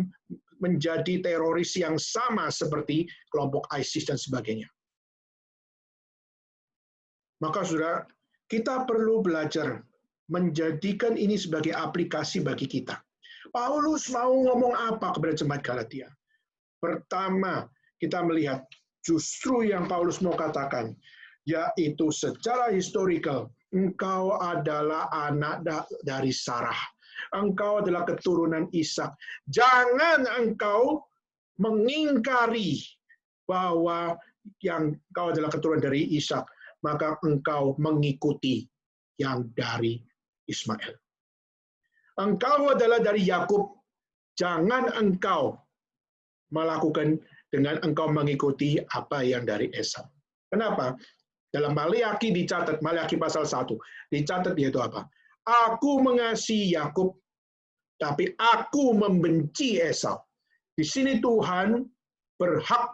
menjadi teroris yang sama seperti kelompok ISIS dan sebagainya. Maka saudara, kita perlu belajar menjadikan ini sebagai aplikasi bagi kita. Paulus mau ngomong apa kepada jemaat Galatia? Pertama, kita melihat justru yang Paulus mau katakan, yaitu secara historical, engkau adalah anak dari Sarah. Engkau adalah keturunan Ishak. Jangan engkau mengingkari bahwa yang engkau adalah keturunan dari Ishak, maka engkau mengikuti yang dari Ismail. Engkau adalah dari Yakub, jangan engkau melakukan dengan engkau mengikuti apa yang dari Esau. Kenapa? Dalam Maleakhi dicatat, Maleakhi pasal 1, dicatat yaitu apa? Aku mengasihi Yakub, tapi aku membenci Esau. Di sini Tuhan berhak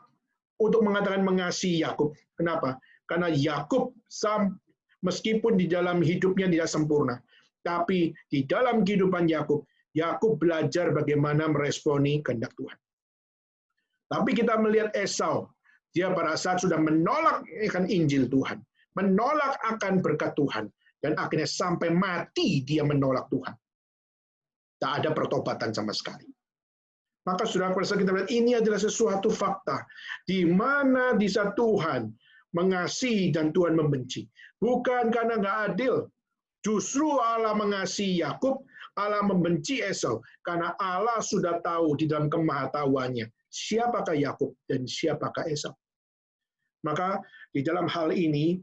untuk mengatakan mengasihi Yakub. Kenapa? Karena Yakub meskipun di dalam hidupnya tidak sempurna, tapi di dalam kehidupan Yakub, Yakub belajar bagaimana meresponi kehendak Tuhan. Tapi kita melihat Esau, dia pada saat sudah menolak akan Injil Tuhan, menolak akan berkat Tuhan, dan akhirnya sampai mati dia menolak Tuhan. Tak ada pertobatan sama sekali. Maka saudara, pada saat kita melihat ini adalah sesuatu fakta, di mana di saat Tuhan mengasihi dan Tuhan membenci. Bukan karena nggak adil. Justru Allah mengasihi Yakub, Allah membenci Esau. Karena Allah sudah tahu di dalam kemahatauannya siapakah Yakub dan siapakah Esau. Maka di dalam hal ini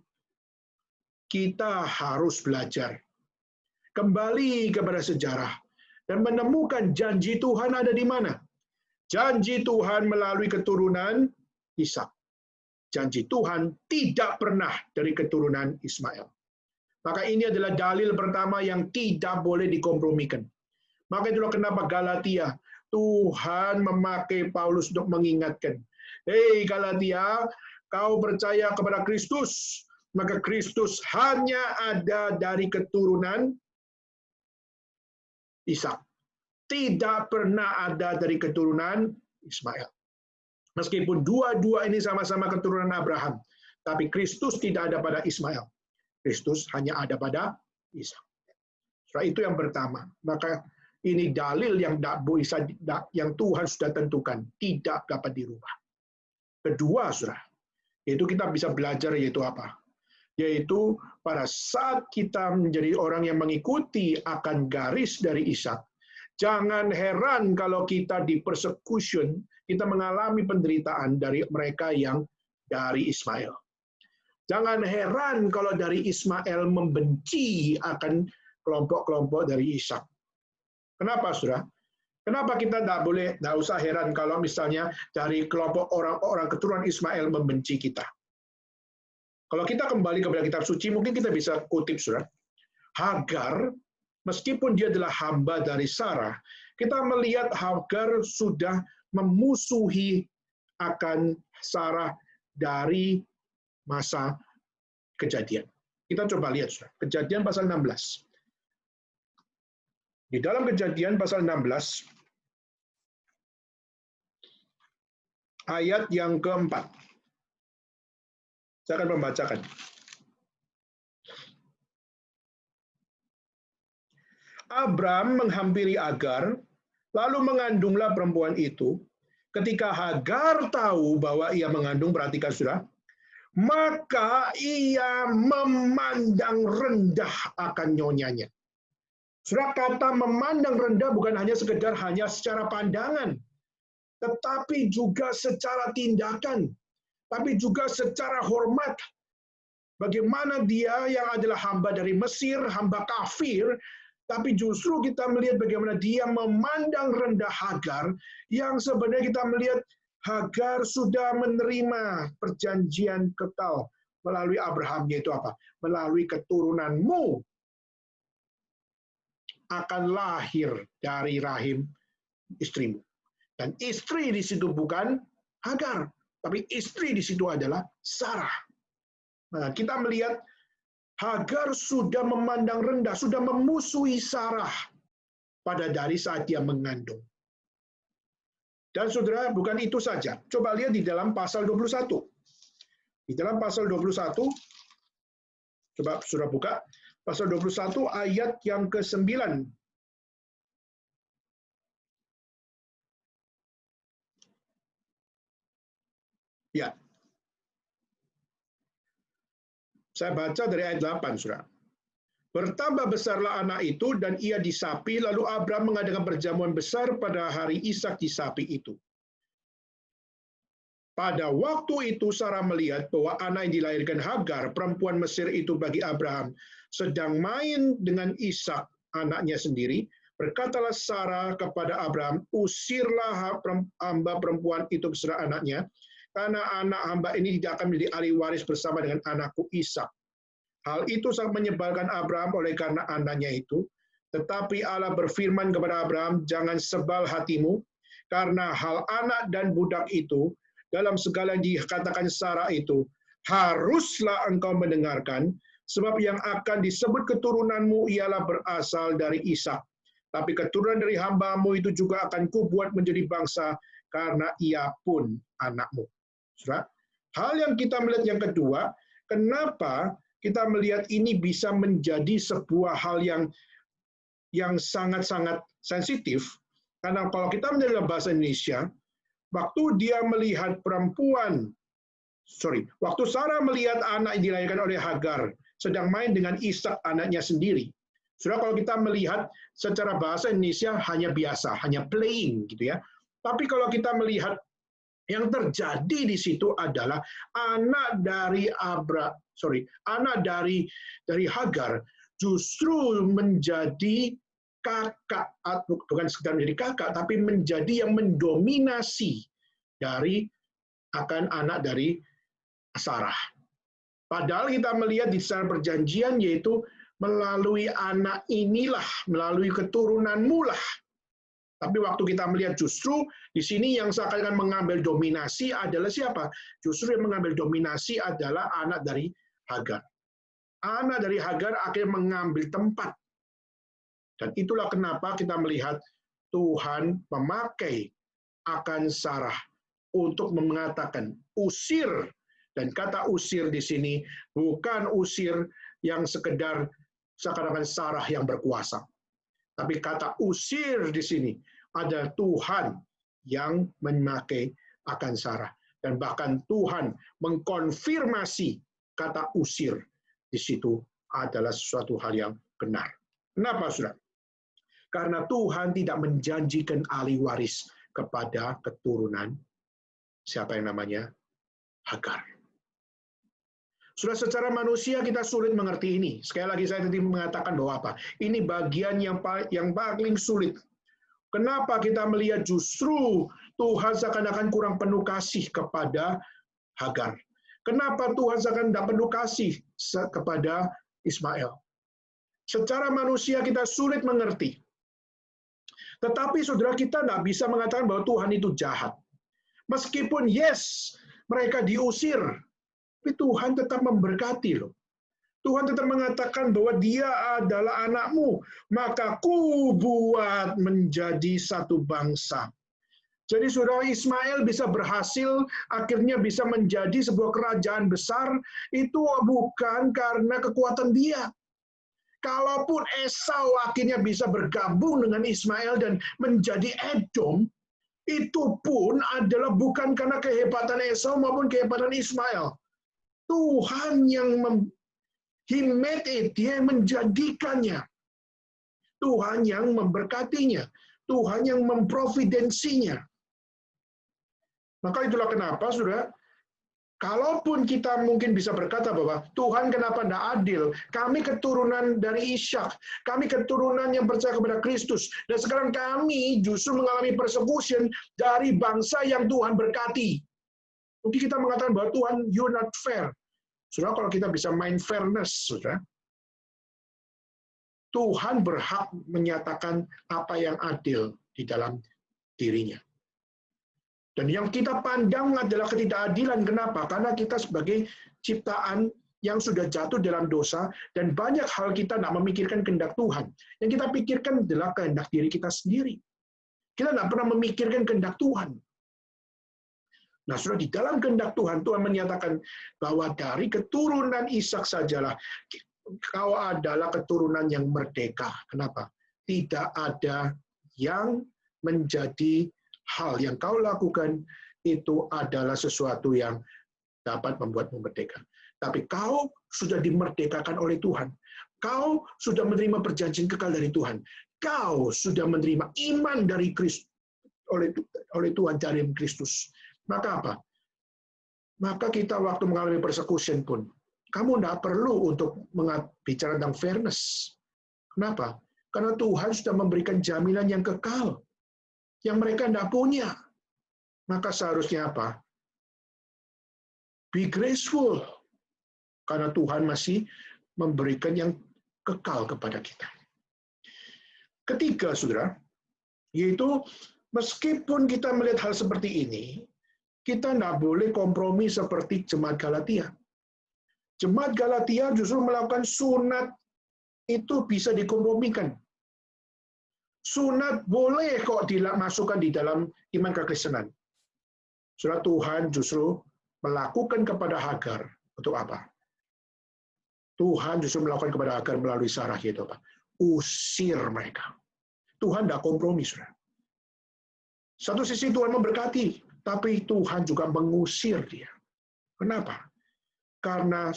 kita harus belajar kembali kepada sejarah dan menemukan janji Tuhan ada di mana. Janji Tuhan melalui keturunan Ishak. Janji Tuhan tidak pernah dari keturunan Ismail. Maka ini adalah dalil pertama yang tidak boleh dikompromikan. Maka itulah kenapa Galatia, Tuhan memakai Paulus untuk mengingatkan. Hei Galatia, kau percaya kepada Kristus, maka Kristus hanya ada dari keturunan Ishak. Tidak pernah ada dari keturunan Ismail. Meskipun dua-dua ini sama-sama keturunan Abraham, tapi Kristus tidak ada pada Ismail. Kristus hanya ada pada Ishak. Setelah itu yang pertama. Maka ini dalil yang yang Tuhan sudah tentukan, tidak dapat dirubah. Kedua, saudara, yaitu kita bisa belajar yaitu apa? Yaitu pada saat kita menjadi orang yang mengikuti akan garis dari Ishak, jangan heran kalau kita di persecution, kita mengalami penderitaan dari mereka yang dari Ismail. Jangan heran kalau dari Ismail membenci akan kelompok-kelompok dari Ishak. Kenapa, saudara? Kenapa kita tidak usah heran kalau misalnya dari kelompok orang-orang keturunan Ismail membenci kita? Kalau kita kembali kepada kitab suci, mungkin kita bisa kutip, saudara. Hagar, meskipun dia adalah hamba dari Sarah, kita melihat Hagar sudah memusuhi akan Sarah dari masa Kejadian. Kita coba lihat, saudara. Kejadian pasal 16. Di dalam Kejadian pasal 16, ayat yang keempat. Saya akan membacakan. Abram menghampiri Agar, lalu mengandunglah perempuan itu. Ketika Hagar tahu bahwa ia mengandung, perhatikan saudara, maka ia memandang rendah akan nyonyanya. Saudara, kata memandang rendah bukan hanya sekedar hanya secara pandangan, tetapi juga secara tindakan, tapi juga secara hormat. Bagaimana dia yang adalah hamba dari Mesir, hamba kafir, Tapi justru kita melihat bagaimana dia memandang rendah Hagar, yang sebenarnya kita melihat Hagar sudah menerima perjanjian kekal melalui Abraham, yaitu apa? Melalui keturunanmu akan lahir dari rahim istrimu. Dan istri di situ bukan Hagar, tapi istri di situ adalah Sarah. Nah, kita melihat Hagar sudah memandang rendah, sudah memusuhi Sarah pada dari saat dia mengandung. Dan saudara, bukan itu saja. Coba lihat di dalam pasal 21. Di dalam pasal 21, coba saudara buka, pasal 21 ayat yang ke-9. Ya. Saya baca dari ayat 8, saudara. Bertambah besarlah anak itu, dan ia disapi, lalu Abraham mengadakan perjamuan besar pada hari Ishak disapi itu. Pada waktu itu Sarah melihat bahwa anak yang dilahirkan Hagar, perempuan Mesir itu bagi Abraham, sedang main dengan Ishak, anaknya sendiri. Berkatalah Sarah kepada Abraham, usirlah hamba perempuan itu beserta anaknya, karena anak hamba ini tidak akan menjadi ahli waris bersama dengan anakku Ishak. Hal itu sangat menyebalkan Abraham oleh karena anaknya itu. Tetapi Allah berfirman kepada Abraham, jangan sebal hatimu, karena hal anak dan budak itu, dalam segala yang dikatakan Sarah itu, haruslah engkau mendengarkan, sebab yang akan disebut keturunanmu ialah berasal dari Ishak. Tapi keturunan dari hambamu itu juga akan kubuat menjadi bangsa, karena ia pun anakmu. Saudara, hal yang kita melihat yang kedua, kenapa kita melihat ini bisa menjadi sebuah hal yang sangat-sangat sensitif, karena kalau kita melihat dalam bahasa Indonesia, waktu dia melihat waktu Sarah melihat anak yang dilahirkan oleh Hagar sedang main dengan Ishak anaknya sendiri. Saudara, kalau kita melihat secara bahasa Indonesia hanya biasa, hanya playing gitu ya. Tapi kalau kita melihat yang terjadi di situ adalah anak dari Hagar justru menjadi kakak, bukan sekedar menjadi kakak, tapi menjadi yang mendominasi akan anak dari Sarah. Padahal kita melihat di secara perjanjian, yaitu melalui anak inilah, melalui keturunanmu lah. Tapi waktu kita melihat justru di sini yang seakan-akan mengambil dominasi adalah siapa? Justru yang mengambil dominasi adalah anak dari Hagar. Anak dari Hagar akhirnya mengambil tempat. Dan itulah kenapa kita melihat Tuhan memakai akan Sarah untuk mengatakan usir. Dan kata usir di sini bukan usir yang sekedar seakan-akan Sarah yang berkuasa. Tapi kata usir di sini adalah Tuhan yang memakai akan Sarah. Dan bahkan Tuhan mengkonfirmasi kata usir di situ adalah sesuatu hal yang benar. Kenapa, saudara? Karena Tuhan tidak menjanjikan ahli waris kepada keturunan siapa yang namanya Hagar. Sudah secara manusia kita sulit mengerti ini. Sekali lagi saya tadi mengatakan bahwa apa? Ini bagian yang paling sulit. Kenapa kita melihat justru Tuhan seakan-akan kurang penuh kasih kepada Hagar? Kenapa Tuhan seakan tidak penuh kasih kepada Ismail? Secara manusia kita sulit mengerti. Tetapi saudara, kita tidak bisa mengatakan bahwa Tuhan itu jahat. Meskipun mereka diusir, tapi Tuhan tetap memberkati loh. Tuhan tetap mengatakan bahwa dia adalah anakmu, maka ku buat menjadi satu bangsa. Jadi saudara, Ismail bisa berhasil, akhirnya bisa menjadi sebuah kerajaan besar, itu bukan karena kekuatan dia. Kalaupun Esau akhirnya bisa bergabung dengan Ismail dan menjadi Edom, itu pun adalah bukan karena kehebatan Esau maupun kehebatan Ismail. Tuhan yang dia menjadikannya. Tuhan yang memberkatinya. Tuhan yang memprovidensinya. Maka itulah kenapa, saudara, Kalaupun kita mungkin bisa berkata bahwa Tuhan kenapa tidak adil? Kami keturunan dari Ishak, kami keturunan yang percaya kepada Kristus, dan sekarang kami justru mengalami persecution dari bangsa yang Tuhan berkati. Mungkin kita mengatakan bahwa Tuhan, you're not fair. Saudara, kalau kita bisa main fairness, saudara, Tuhan berhak menyatakan apa yang adil di dalam dirinya. Dan yang kita pandang adalah ketidakadilan. Kenapa? Karena kita sebagai ciptaan yang sudah jatuh dalam dosa, dan banyak hal kita tidak memikirkan kehendak Tuhan. Yang kita pikirkan adalah kehendak diri kita sendiri. Kita tidak pernah memikirkan kehendak Tuhan. Nah, sudah di dalam kehendak Tuhan, Tuhan menyatakan bahwa dari keturunan Ishak sajalah kau adalah keturunan yang merdeka. Kenapa? Tidak ada yang menjadi hal yang kau lakukan itu adalah sesuatu yang dapat membuatmu merdeka. Tapi kau sudah dimerdekakan oleh Tuhan. Kau sudah menerima perjanjian kekal dari Tuhan. Kau sudah menerima iman dari Kristus oleh Tuhan dari Kristus. Maka apa? Maka kita waktu mengalami persecution pun, kamu tidak perlu untuk bicara tentang fairness. Kenapa? Karena Tuhan sudah memberikan jaminan yang kekal yang mereka tidak punya. Maka seharusnya apa? Be graceful. Karena Tuhan masih memberikan yang kekal kepada kita. Ketiga, saudara, yaitu meskipun kita melihat hal seperti ini, kita tidak boleh kompromi seperti jemaat Galatia. Jemaat Galatia justru melakukan sunat itu bisa dikompromikan. Sunat boleh kok dimasukkan di dalam iman kekristenan. Saudara, Tuhan justru melakukan kepada Hagar untuk apa? Tuhan justru melakukan kepada Hagar melalui Sarah, yaitu apa? Usir mereka. Tuhan tidak kompromi, saudara. Satu sisi Tuhan memberkati, tapi Tuhan juga mengusir dia. Kenapa? Karena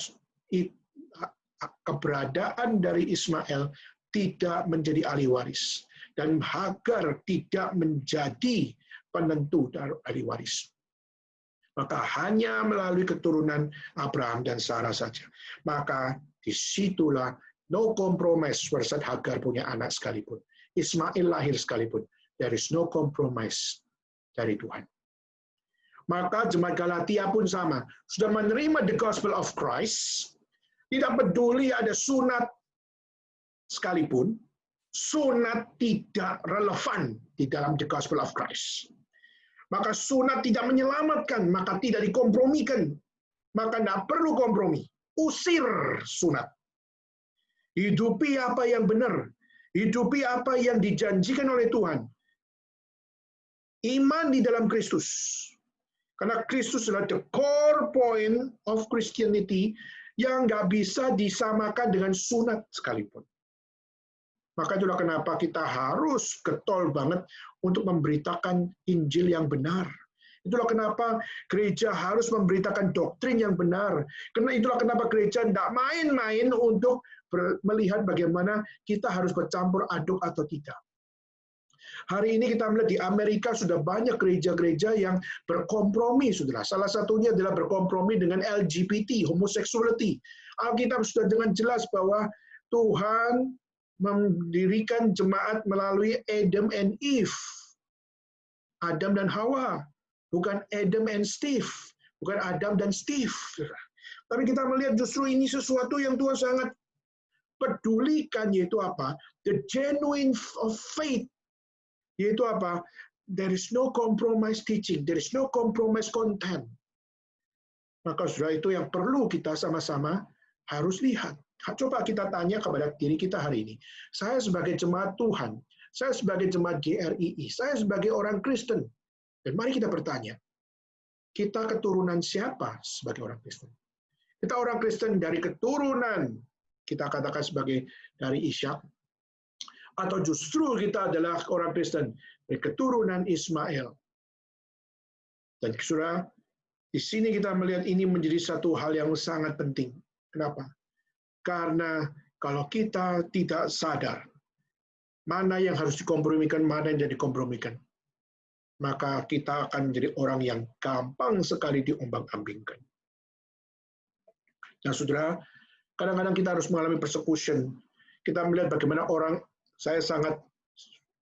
keberadaan dari Ismail tidak menjadi ahli waris. Dan Hagar tidak menjadi penentu dari ahli waris. Maka hanya melalui keturunan Abraham dan Sarah saja. Maka disitulah no compromise pada saat Hagar punya anak sekalipun. Ismail lahir sekalipun. There is no compromise dari Tuhan. Maka jemaat Galatia pun sama. Sudah menerima the gospel of Christ. Tidak peduli ada sunat sekalipun. Sunat tidak relevan di dalam the gospel of Christ. Maka sunat tidak menyelamatkan, maka tidak dikompromikan. Maka tidak perlu kompromi. Usir sunat. Hidupi apa yang benar. Hidupi apa yang dijanjikan oleh Tuhan. Iman di dalam Kristus. Karena Kristus adalah the core point of Christianity yang nggak bisa disamakan dengan sunat sekalipun. Maka itulah kenapa kita harus getol banget untuk memberitakan Injil yang benar. Itulah kenapa gereja harus memberitakan doktrin yang benar. Karena itulah kenapa gereja tidak main-main untuk melihat bagaimana kita harus bercampur aduk atau tidak. Hari ini kita melihat di Amerika sudah banyak gereja-gereja yang berkompromi, saudara. Salah satunya adalah berkompromi dengan LGBT, homosexuality. Alkitab sudah dengan jelas bahwa Tuhan mendirikan jemaat melalui Adam and Eve. Adam dan Hawa. Bukan Adam and Steve. Bukan Adam dan Steve. Tapi kita melihat justru ini sesuatu yang Tuhan sangat pedulikan, yaitu apa? The genuine of faith. Yaitu apa? There is no compromise teaching. There is no compromise content. Maka saudara, itu yang perlu kita sama-sama harus lihat. Coba kita tanya kepada diri kita hari ini. Saya sebagai jemaat Tuhan, saya sebagai jemaat GRII, saya sebagai orang Kristen. Dan mari kita bertanya, kita keturunan siapa sebagai orang Kristen? Kita orang Kristen dari keturunan, kita katakan sebagai dari Ishak, atau justru kita adalah orang Kristen dari keturunan Ismail. Dan saudara, di sini kita melihat ini menjadi satu hal yang sangat penting. Kenapa? Karena kalau kita tidak sadar mana yang harus dikompromikan, mana yang tidak dikompromikan, maka kita akan menjadi orang yang gampang sekali diombang-ambingkan. Nah, saudara, kadang-kadang kita harus mengalami persecution. Kita melihat bagaimana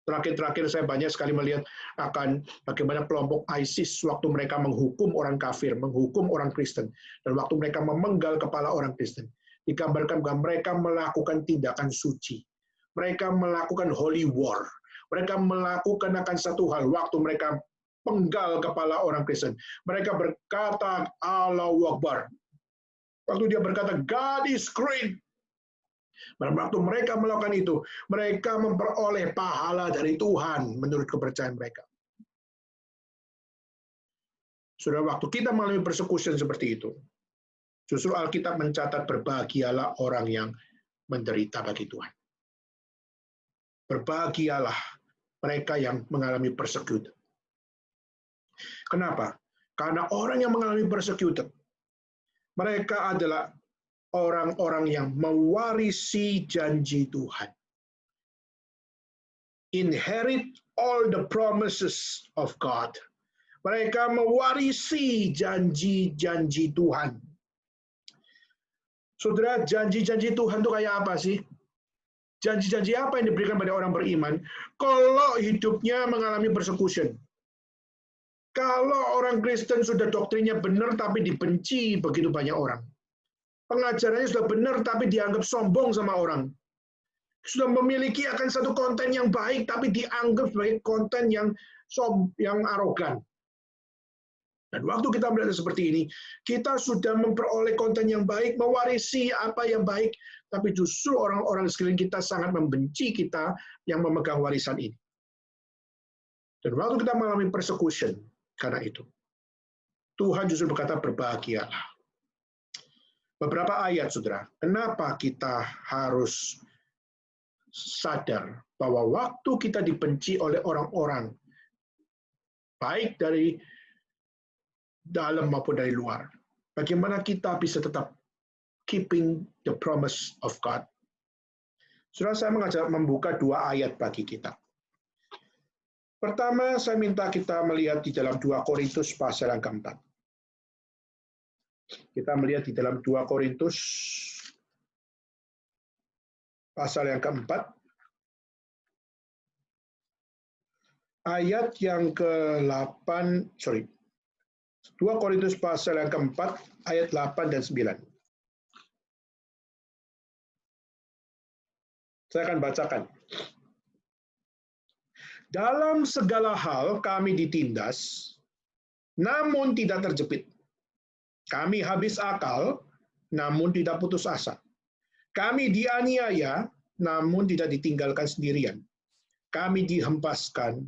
terakhir-terakhir saya banyak sekali melihat akan bagaimana kelompok ISIS waktu mereka menghukum orang kafir, menghukum orang Kristen, dan waktu mereka memenggal kepala orang Kristen. Digambarkan bahwa mereka melakukan tindakan suci. Mereka melakukan holy war. Mereka melakukan akan satu hal waktu mereka penggal kepala orang Kristen. Mereka berkata, Allahu Akbar. Waktu dia berkata, God is great. Pada waktu mereka melakukan itu, mereka memperoleh pahala dari Tuhan menurut kepercayaan mereka. Sudah waktu kita mengalami persecution seperti itu, justru Alkitab mencatat berbahagialah orang yang menderita bagi Tuhan. Berbahagialah mereka yang mengalami persecuted. Kenapa? Karena orang yang mengalami persecuted, mereka adalah orang-orang yang mewarisi janji Tuhan. Inherit all the promises of God. Mereka mewarisi janji-janji Tuhan. Saudara, janji-janji Tuhan itu kayak apa sih? Janji-janji apa yang diberikan pada orang beriman kalau hidupnya mengalami persecution? Kalau orang Kristen sudah doktrinnya benar tapi dibenci begitu banyak orang. Pengajarannya sudah benar tapi dianggap sombong sama orang. Sudah memiliki akan satu konten yang baik tapi dianggap sebagai konten yang arogan. Dan waktu kita melihat seperti ini, kita sudah memperoleh konten yang baik, mewarisi apa yang baik, tapi justru orang-orang sekeliling kita sangat membenci kita yang memegang warisan ini. Dan waktu kita mengalami persecution karena itu, Tuhan justru berkata berbahagialah. Beberapa ayat, saudara, kenapa kita harus sadar bahwa waktu kita dibenci oleh orang-orang, baik dari dalam maupun dari luar, bagaimana kita bisa tetap keeping the promise of God. Saudara, saya mengajak membuka 2 ayat bagi kita. Pertama, saya minta kita melihat di dalam 2 Korintus pasal yang keempat. Kita melihat di dalam 2 Korintus pasal yang keempat, ayat yang ke-8, 2 Korintus pasal yang keempat, ayat 8 dan 9. Saya akan bacakan. Dalam segala hal kami ditindas, namun tidak terjepit. Kami habis akal, namun tidak putus asa. Kami dianiaya, namun tidak ditinggalkan sendirian. Kami dihempaskan,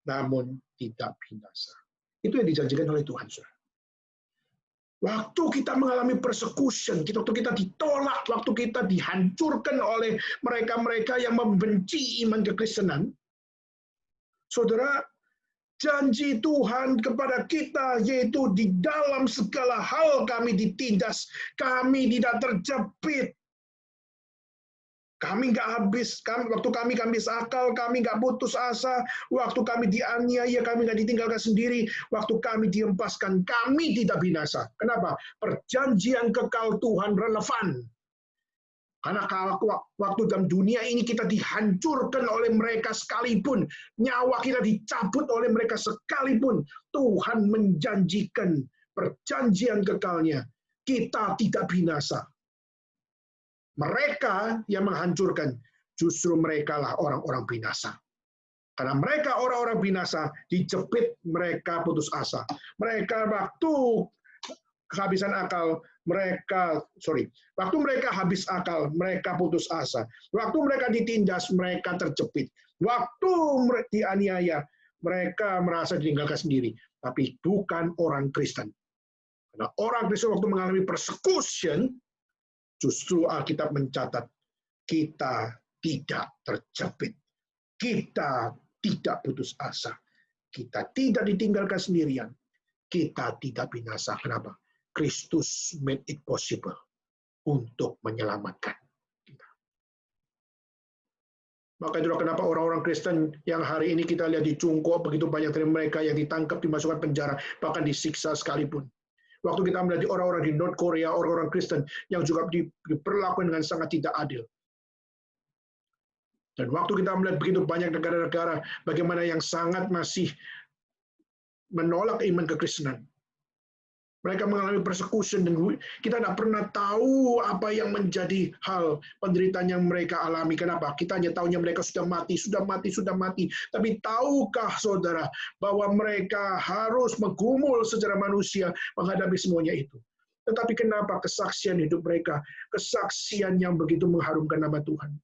namun tidak binasa. Itu yang dijanjikan oleh Tuhan, saudara. Waktu kita mengalami persecution, waktu kita ditolak, waktu kita dihancurkan oleh mereka-mereka yang membenci iman kekristenan, saudara, janji Tuhan kepada kita yaitu di dalam segala hal kami ditindas, kami tidak terjepit. Kami nggak waktu kami habis akal, kami nggak putus asa, waktu kami dianiaya, kami nggak ditinggalkan sendiri, waktu kami dihempaskan, kami tidak binasa. Kenapa? Perjanjian kekal Tuhan relevan. Karena waktu dalam dunia ini kita dihancurkan oleh mereka sekalipun, nyawa kita dicabut oleh mereka sekalipun, Tuhan menjanjikan perjanjian kekalnya, kita tidak binasa. Mereka yang menghancurkan, justru merekalah orang-orang binasa. Karena mereka orang-orang binasa, dijepit mereka putus asa. Mereka waktu kehabisan akal, waktu mereka habis akal, mereka putus asa. Waktu mereka ditindas, mereka terjepit. Waktu dianiaya, mereka merasa ditinggalkan sendiri. Tapi bukan orang Kristen. Karena orang Kristen waktu mengalami persecution, justru Alkitab mencatat, kita tidak terjepit. Kita tidak putus asa. Kita tidak ditinggalkan sendirian. Kita tidak binasa. Kenapa? Kristus made it possible untuk menyelamatkan kita. Maka itulah kenapa orang-orang Kristen yang hari ini kita lihat dicungkuk, begitu banyak dari mereka yang ditangkap, dimasukkan penjara, bahkan disiksa sekalipun. Waktu kita melihat orang-orang di North Korea, orang-orang Kristen yang juga diperlakukan dengan sangat tidak adil. Dan waktu kita melihat begitu banyak negara-negara bagaimana yang sangat masih menolak iman kekristenan. Mereka mengalami persecution dan kita tidak pernah tahu apa yang menjadi hal penderitaan yang mereka alami. Kenapa? Kita hanya tahunya mereka sudah mati. Tapi tahukah saudara bahwa mereka harus menggumul secara manusia menghadapi semuanya itu? Tetapi kenapa kesaksian hidup mereka, kesaksian yang begitu mengharumkan nama Tuhan?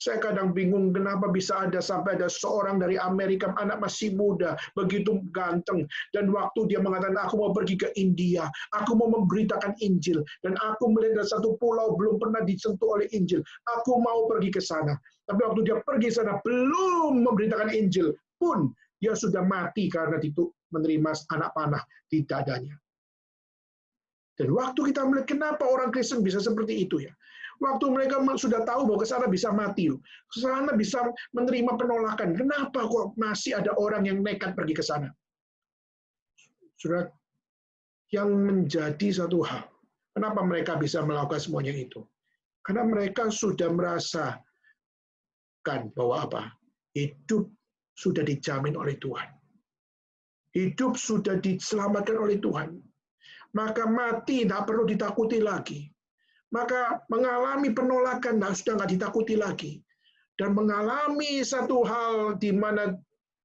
Saya kadang bingung kenapa bisa sampai ada seorang dari Amerika, anak masih muda, begitu ganteng, dan waktu dia mengatakan, aku mau pergi ke India, aku mau memberitakan Injil, dan aku melihat satu pulau belum pernah disentuh oleh Injil, aku mau pergi ke sana. Tapi waktu dia pergi ke sana, belum memberitakan Injil pun, dia sudah mati karena itu menerima anak panah di dadanya. Dan waktu kita melihat kenapa orang Kristen bisa seperti itu ya. Waktu mereka sudah tahu bahwa ke sana bisa mati, ke sana bisa menerima penolakan. Kenapa kok masih ada orang yang nekat pergi ke sana? Sudah yang menjadi satu hal. Kenapa mereka bisa melakukan semuanya itu? Karena mereka sudah merasakan bahwa apa? Hidup sudah dijamin oleh Tuhan. Hidup sudah diselamatkan oleh Tuhan. Maka mati tidak perlu ditakuti lagi. Maka mengalami penolakan sudah nggak ditakuti lagi. Dan mengalami satu hal di mana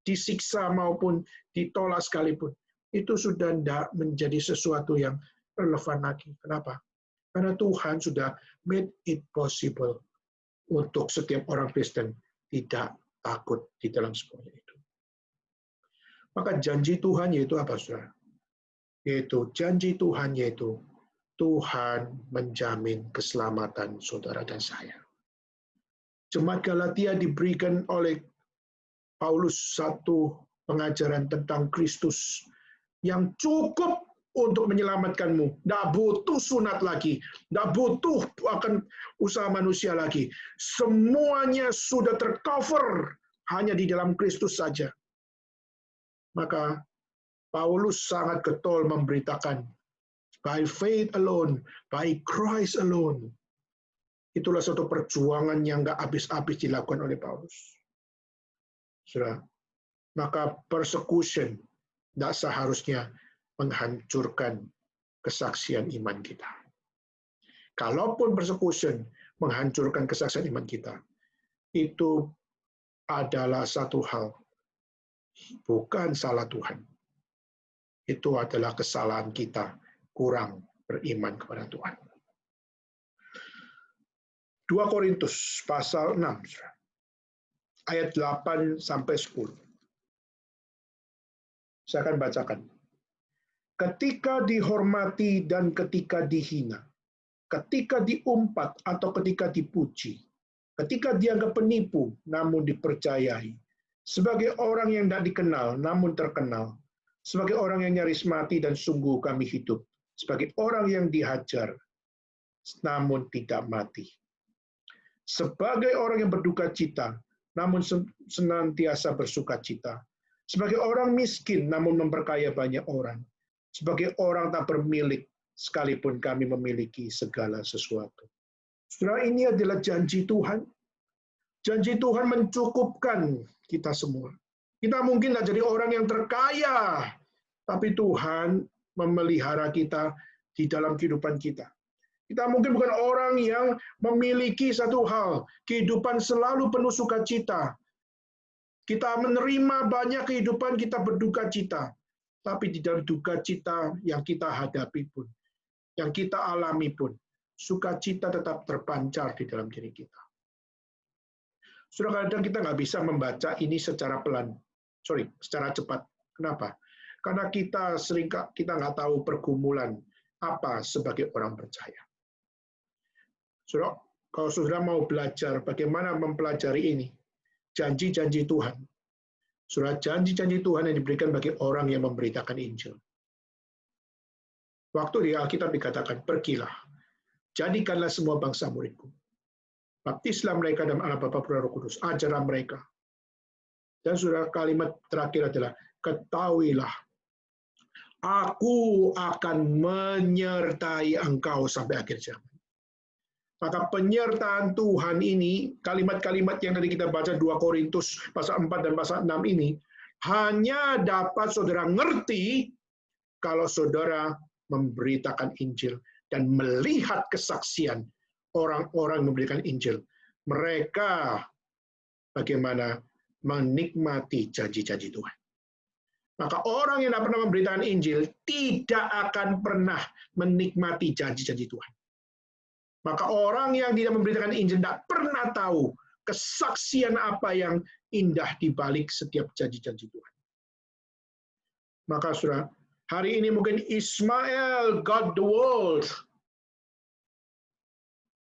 disiksa maupun ditolak sekalipun, itu sudah tidak menjadi sesuatu yang relevan lagi. Kenapa? Karena Tuhan sudah made it possible untuk setiap orang Kristen tidak takut di dalam semuanya itu. Maka janji Tuhan yaitu apa, saudara? Yaitu janji Tuhan yaitu Tuhan menjamin keselamatan saudara dan saya. Jemaat Galatia diberikan oleh Paulus satu pengajaran tentang Kristus yang cukup untuk menyelamatkanmu. Tidak butuh sunat lagi. Tidak butuh akan usaha manusia lagi. Semuanya sudah tercover hanya di dalam Kristus saja. Maka Paulus sangat getol memberitakan by faith alone, by Christ alone. Itulah suatu perjuangan yang nggak habis-habis dilakukan oleh Paulus. Sudah. Maka persecution tidak seharusnya menghancurkan kesaksian iman kita. Kalaupun persecution menghancurkan kesaksian iman kita, itu adalah satu hal. Bukan salah Tuhan. Itu adalah kesalahan kita kurang beriman kepada Tuhan. 2 Korintus pasal 6 ayat 8 sampai 10. Saya akan bacakan. Ketika dihormati dan ketika dihina, ketika diumpat atau ketika dipuji, ketika dianggap penipu namun dipercayai, sebagai orang yang tidak dikenal namun terkenal, sebagai orang yang nyaris mati dan sungguh kami hidup, sebagai orang yang dihajar, namun tidak mati. Sebagai orang yang berduka cita, namun senantiasa bersuka cita. Sebagai orang miskin, namun memperkaya banyak orang. Sebagai orang tak bermilik, sekalipun kami memiliki segala sesuatu. Saudara, ini adalah janji Tuhan. Janji Tuhan mencukupkan kita semua. Kita mungkin tidak jadi orang yang terkaya, tapi Tuhan memelihara kita di dalam kehidupan kita. Kita mungkin bukan orang yang memiliki satu hal, kehidupan selalu penuh sukacita. Kita menerima banyak kehidupan, kita berduka cita. Tapi di dalam duka cita yang kita hadapi pun, yang kita alami pun, sukacita tetap terpancar di dalam diri kita. Sudah kadang kita nggak bisa membaca ini secara secara cepat. Kenapa? Karena kita nggak tahu pergumulan apa sebagai orang percaya. Saudara, kalau saudara mau belajar bagaimana mempelajari ini, janji-janji Tuhan. Saudara, janji-janji Tuhan yang diberikan bagi orang yang memberitakan Injil. Waktu di Alkitab dikatakan, pergilah, jadikanlah semua bangsa muridku. Baptislah mereka dalam nama Bapa, Putra, Roh Kudus, ajarlah mereka. Dan saudara, kalimat terakhir adalah, ketahuilah Aku akan menyertai engkau sampai akhir zaman. Maka penyertaan Tuhan ini, kalimat-kalimat yang tadi kita baca 2 Korintus pasal 4 dan pasal 6 ini, hanya dapat saudara ngerti kalau saudara memberitakan Injil dan melihat kesaksian orang-orang memberikan Injil. Mereka bagaimana menikmati janji-janji Tuhan. Maka orang yang tidak pernah memberitakan Injil tidak akan pernah menikmati janji-janji Tuhan. Maka orang yang tidak memberitakan Injil tidak pernah tahu kesaksian apa yang indah di balik setiap janji-janji Tuhan. Maka saudara, hari ini mungkin Ismail got the world.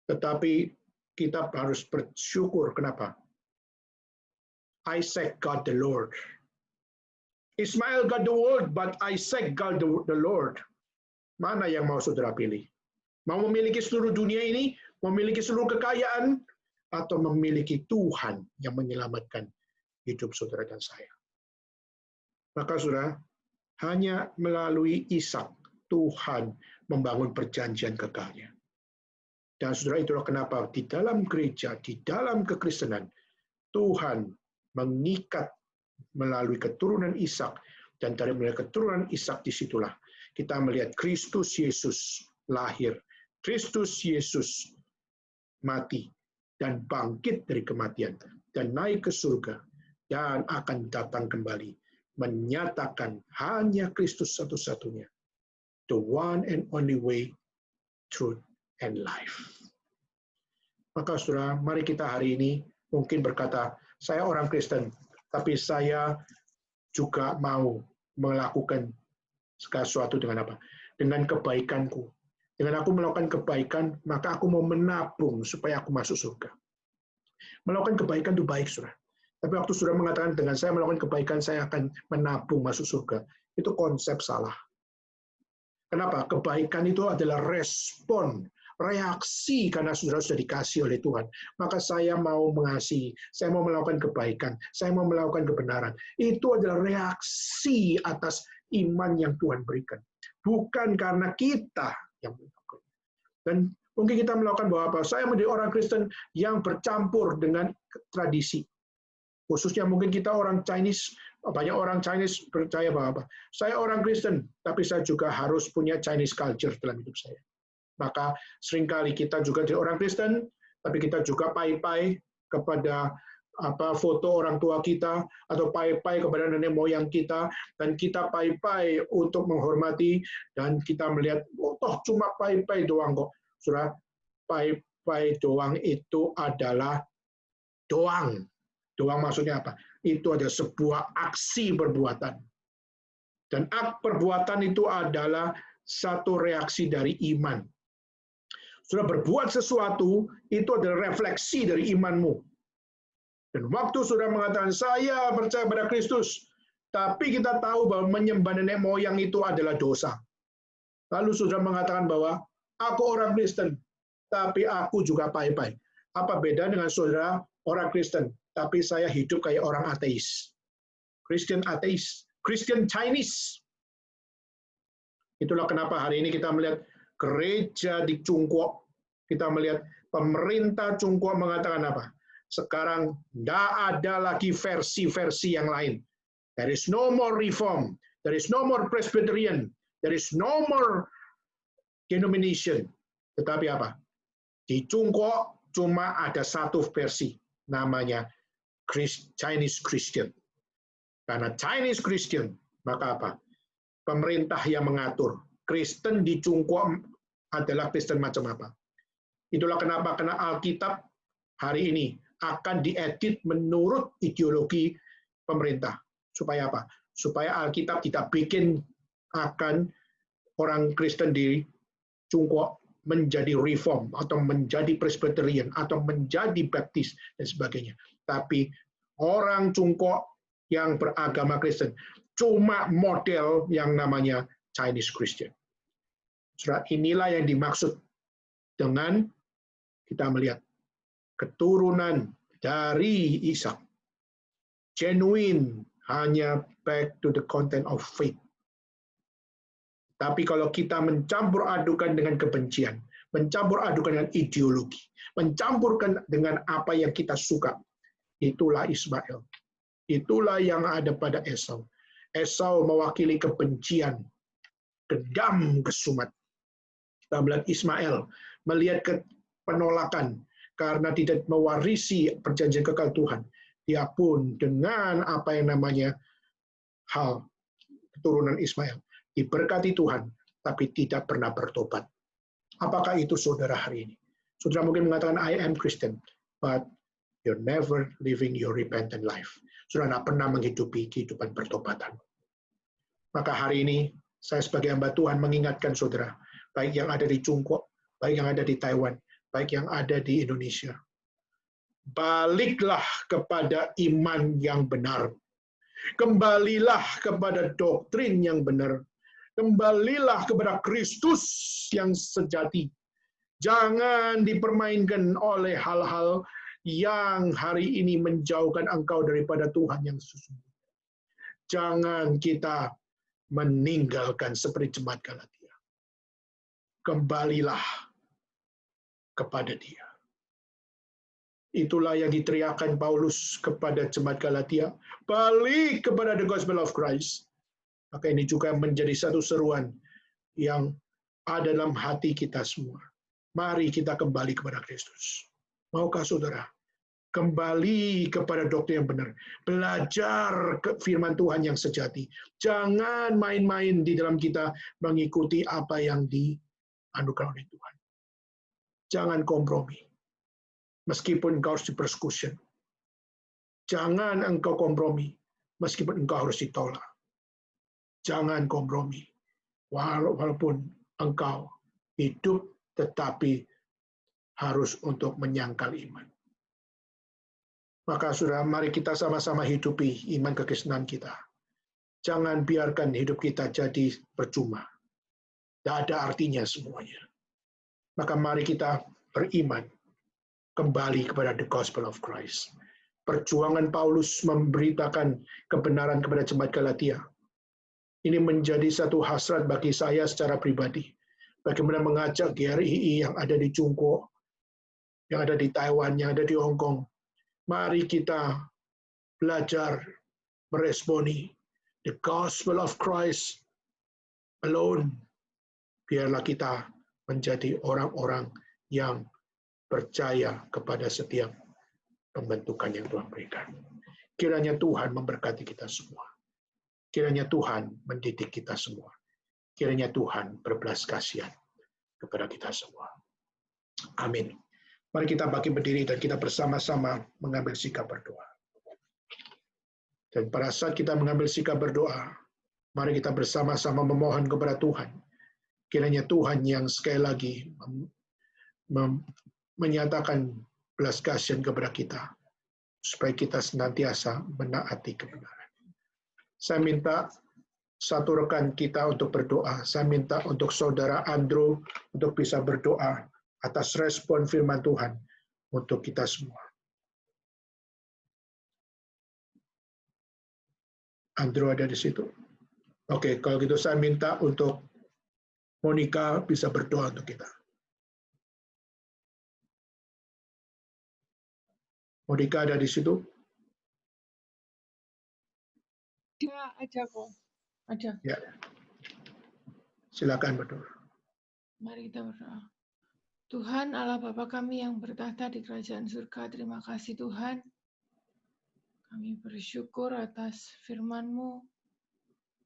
Tetapi kita harus bersyukur. Kenapa? Isaac got the Lord. Ismail got the world, but Isaac got the Lord. Mana yang mau saudara pilih? Mau memiliki seluruh dunia ini, memiliki seluruh kekayaan, atau memiliki Tuhan yang menyelamatkan hidup saudara dan saya. Maka saudara, hanya melalui Ishak Tuhan membangun perjanjian kekalnya. Dan saudara, itulah kenapa di dalam gereja, di dalam kekristenan, Tuhan mengikat melalui keturunan Ishak, dan dari melalui keturunan Ishak disitulah kita melihat Kristus Yesus lahir. Kristus Yesus mati dan bangkit dari kematian dan naik ke surga dan akan datang kembali menyatakan hanya Kristus satu-satunya, the one and only way, truth, and life. Maka saudara, mari kita hari ini mungkin berkata, saya orang Kristen, tapi saya juga mau melakukan sesuatu dengan apa? Dengan kebaikanku. Dengan aku melakukan kebaikan, maka aku mau menabung supaya aku masuk surga. Melakukan kebaikan itu baik, saudara. Tapi waktu saudara mengatakan dengan saya melakukan kebaikan, saya akan menabung masuk surga. Itu konsep salah. Kenapa? Kebaikan itu adalah respon, reaksi karena saudara sudah dikasih oleh Tuhan. Maka saya mau mengasihi, saya mau melakukan kebaikan, saya mau melakukan kebenaran. Itu adalah reaksi atas iman yang Tuhan berikan. Bukan karena kita yang melakukan. Dan mungkin kita melakukan bahwa apa? Saya menjadi orang Kristen yang bercampur dengan tradisi. Khususnya mungkin kita orang Chinese, banyak orang Chinese percaya bahwa apa? Saya orang Kristen, tapi saya juga harus punya Chinese culture dalam hidup saya. Maka seringkali kita juga jadi orang Kristen, tapi kita juga pai-pai kepada foto orang tua kita, atau pai-pai kepada nenek moyang kita, dan kita pai-pai untuk menghormati, dan kita melihat, oh toh cuma pai-pai doang kok. Saudara, pai-pai doang itu adalah doang. Doang maksudnya apa? Itu adalah sebuah aksi perbuatan. Dan perbuatan itu adalah satu reaksi dari iman. Sudah berbuat sesuatu, itu adalah refleksi dari imanmu. Dan waktu sudah mengatakan, saya percaya pada Kristus, tapi kita tahu bahwa menyembah nenek moyang itu adalah dosa. Lalu sudah mengatakan bahwa, aku orang Kristen, tapi aku juga pai-pai. Apa beda dengan saudara orang Kristen, tapi saya hidup kayak orang ateis? Christian ateis, Christian Chinese. Itulah kenapa hari ini kita melihat gereja di Cungkuok, kita melihat pemerintah Cungkuok mengatakan apa? Sekarang tidak ada lagi versi-versi yang lain. There is no more reform, there is no more Presbyterian, there is no more denomination. Tetapi apa? Di Cungkuok cuma ada satu versi, namanya Chinese Christian. Karena Chinese Christian, maka apa? Pemerintah yang mengatur. Kristen di Cungkuok adalah Kristen macam apa? Itulah kenapa karena Alkitab hari ini akan diedit menurut ideologi pemerintah. Supaya apa? Supaya Alkitab tidak bikin akan orang Kristen di Cungkuok menjadi reform, atau menjadi Presbyterian, atau menjadi Baptis, dan sebagainya. Tapi orang Cungkuok yang beragama Kristen cuma model yang namanya Chinese Christian. Saudara, inilah yang dimaksud dengan kita melihat keturunan dari Ishak. Genuine, hanya back to the content of faith. Tapi kalau kita mencampur adukan dengan kebencian, mencampur adukan dengan ideologi, mencampurkan dengan apa yang kita suka, itulah Ismail. Itulah yang ada pada Esau. Esau mewakili kebencian, dendam, kesumat. Kita melihat Ismail melihat penolakan karena tidak mewarisi perjanjian kekal Tuhan. Dia pun dengan apa yang namanya hal keturunan Ismail diberkati Tuhan, tapi tidak pernah bertobat. Apakah itu saudara hari ini? Saudara mungkin mengatakan, I am Christian, but you're never living your repentant life. Saudara tidak pernah menghidupi kehidupan pertobatan. Maka hari ini, saya sebagai hamba Tuhan mengingatkan saudara, baik yang ada di Tiongkok, baik yang ada di Taiwan, baik yang ada di Indonesia. Baliklah kepada iman yang benar. Kembalilah kepada doktrin yang benar. Kembalilah kepada Kristus yang sejati. Jangan dipermainkan oleh hal-hal yang hari ini menjauhkan engkau daripada Tuhan yang sesungguhnya. Jangan kita meninggalkan seperti jemaat Galatia. Kembalilah kepada Dia. Itulah yang diteriakkan Paulus kepada jemaat Galatia. Balik kepada the gospel of Christ. Maka ini juga menjadi satu seruan yang ada dalam hati kita semua. Mari kita kembali kepada Kristus. Maukah saudara? Kembali kepada doktrin yang benar. Belajar firman Tuhan yang sejati. Jangan main-main di dalam kita mengikuti apa yang dianugerahkan oleh Tuhan. Jangan kompromi. Meskipun engkau harus dipersekusi. Jangan engkau kompromi. Meskipun engkau harus ditolak. Jangan kompromi. Walaupun engkau hidup tetapi harus untuk menyangkal iman. Maka saudara, mari kita sama-sama hidupi iman kekristenan kita. Jangan biarkan hidup kita jadi percuma. Tidak ada artinya semuanya. Maka mari kita beriman kembali kepada the gospel of Christ. Perjuangan Paulus memberitakan kebenaran kepada jemaat Galatia. Ini menjadi satu hasrat bagi saya secara pribadi. Bagaimana mengajak GRII yang ada di Tiongkok, yang ada di Taiwan, yang ada di Hong Kong. Mari kita belajar meresponi the gospel of Christ alone. Biarlah kita menjadi orang-orang yang percaya kepada setiap pembentukan yang Tuhan berikan. Kiranya Tuhan memberkati kita semua. Kiranya Tuhan mendidik kita semua. Kiranya Tuhan berbelas kasihan kepada kita semua. Amin. Mari kita bangkit berdiri dan kita bersama-sama mengambil sikap berdoa. Dan pada saat kita mengambil sikap berdoa, mari kita bersama-sama memohon kepada Tuhan. Kiranya Tuhan yang sekali lagi menyatakan belas kasihan kepada kita, supaya kita senantiasa menaati kebenaran. Saya minta satu rekan kita untuk berdoa. Saya minta untuk saudara Andrew untuk bisa berdoa atas respon firman Tuhan untuk kita semua. Andrew ada di situ? Oke, kalau gitu saya minta untuk Monica bisa berdoa untuk kita. Monica ada di situ? Ya, ada kok. Ada. Ya. Silakan berdoa. Mari kita berdoa. Tuhan Allah Bapa kami yang bertahta di kerajaan surga, terima kasih Tuhan. Kami bersyukur atas firman-Mu.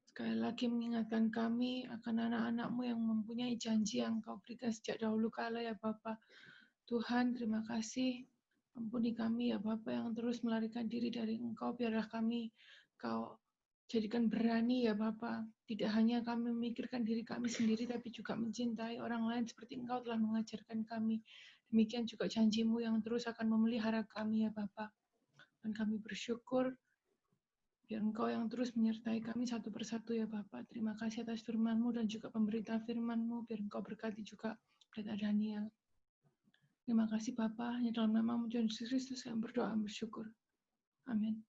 Sekali lagi mengingatkan kami akan anak-anak-Mu yang mempunyai janji yang Kau berikan sejak dahulu kala ya Bapa. Tuhan, terima kasih. Ampuni kami ya Bapa yang terus melarikan diri dari Engkau. Biarlah kami Kau jadikan berani ya Bapa. Tidak hanya kami memikirkan diri kami sendiri, tapi juga mencintai orang lain seperti Engkau telah mengajarkan kami. Demikian juga janji-Mu yang terus akan memelihara kami ya Bapa. Dan kami bersyukur biar Engkau yang terus menyertai kami satu persatu ya Bapa. Terima kasih atas firman-Mu dan juga pemberita firman-Mu. Biar Engkau berkati juga Pendeta Daniel. Terima kasih Bapa. Hanya dalam nama Tuhan Yesus Kristus kami berdoa bersyukur. Amin.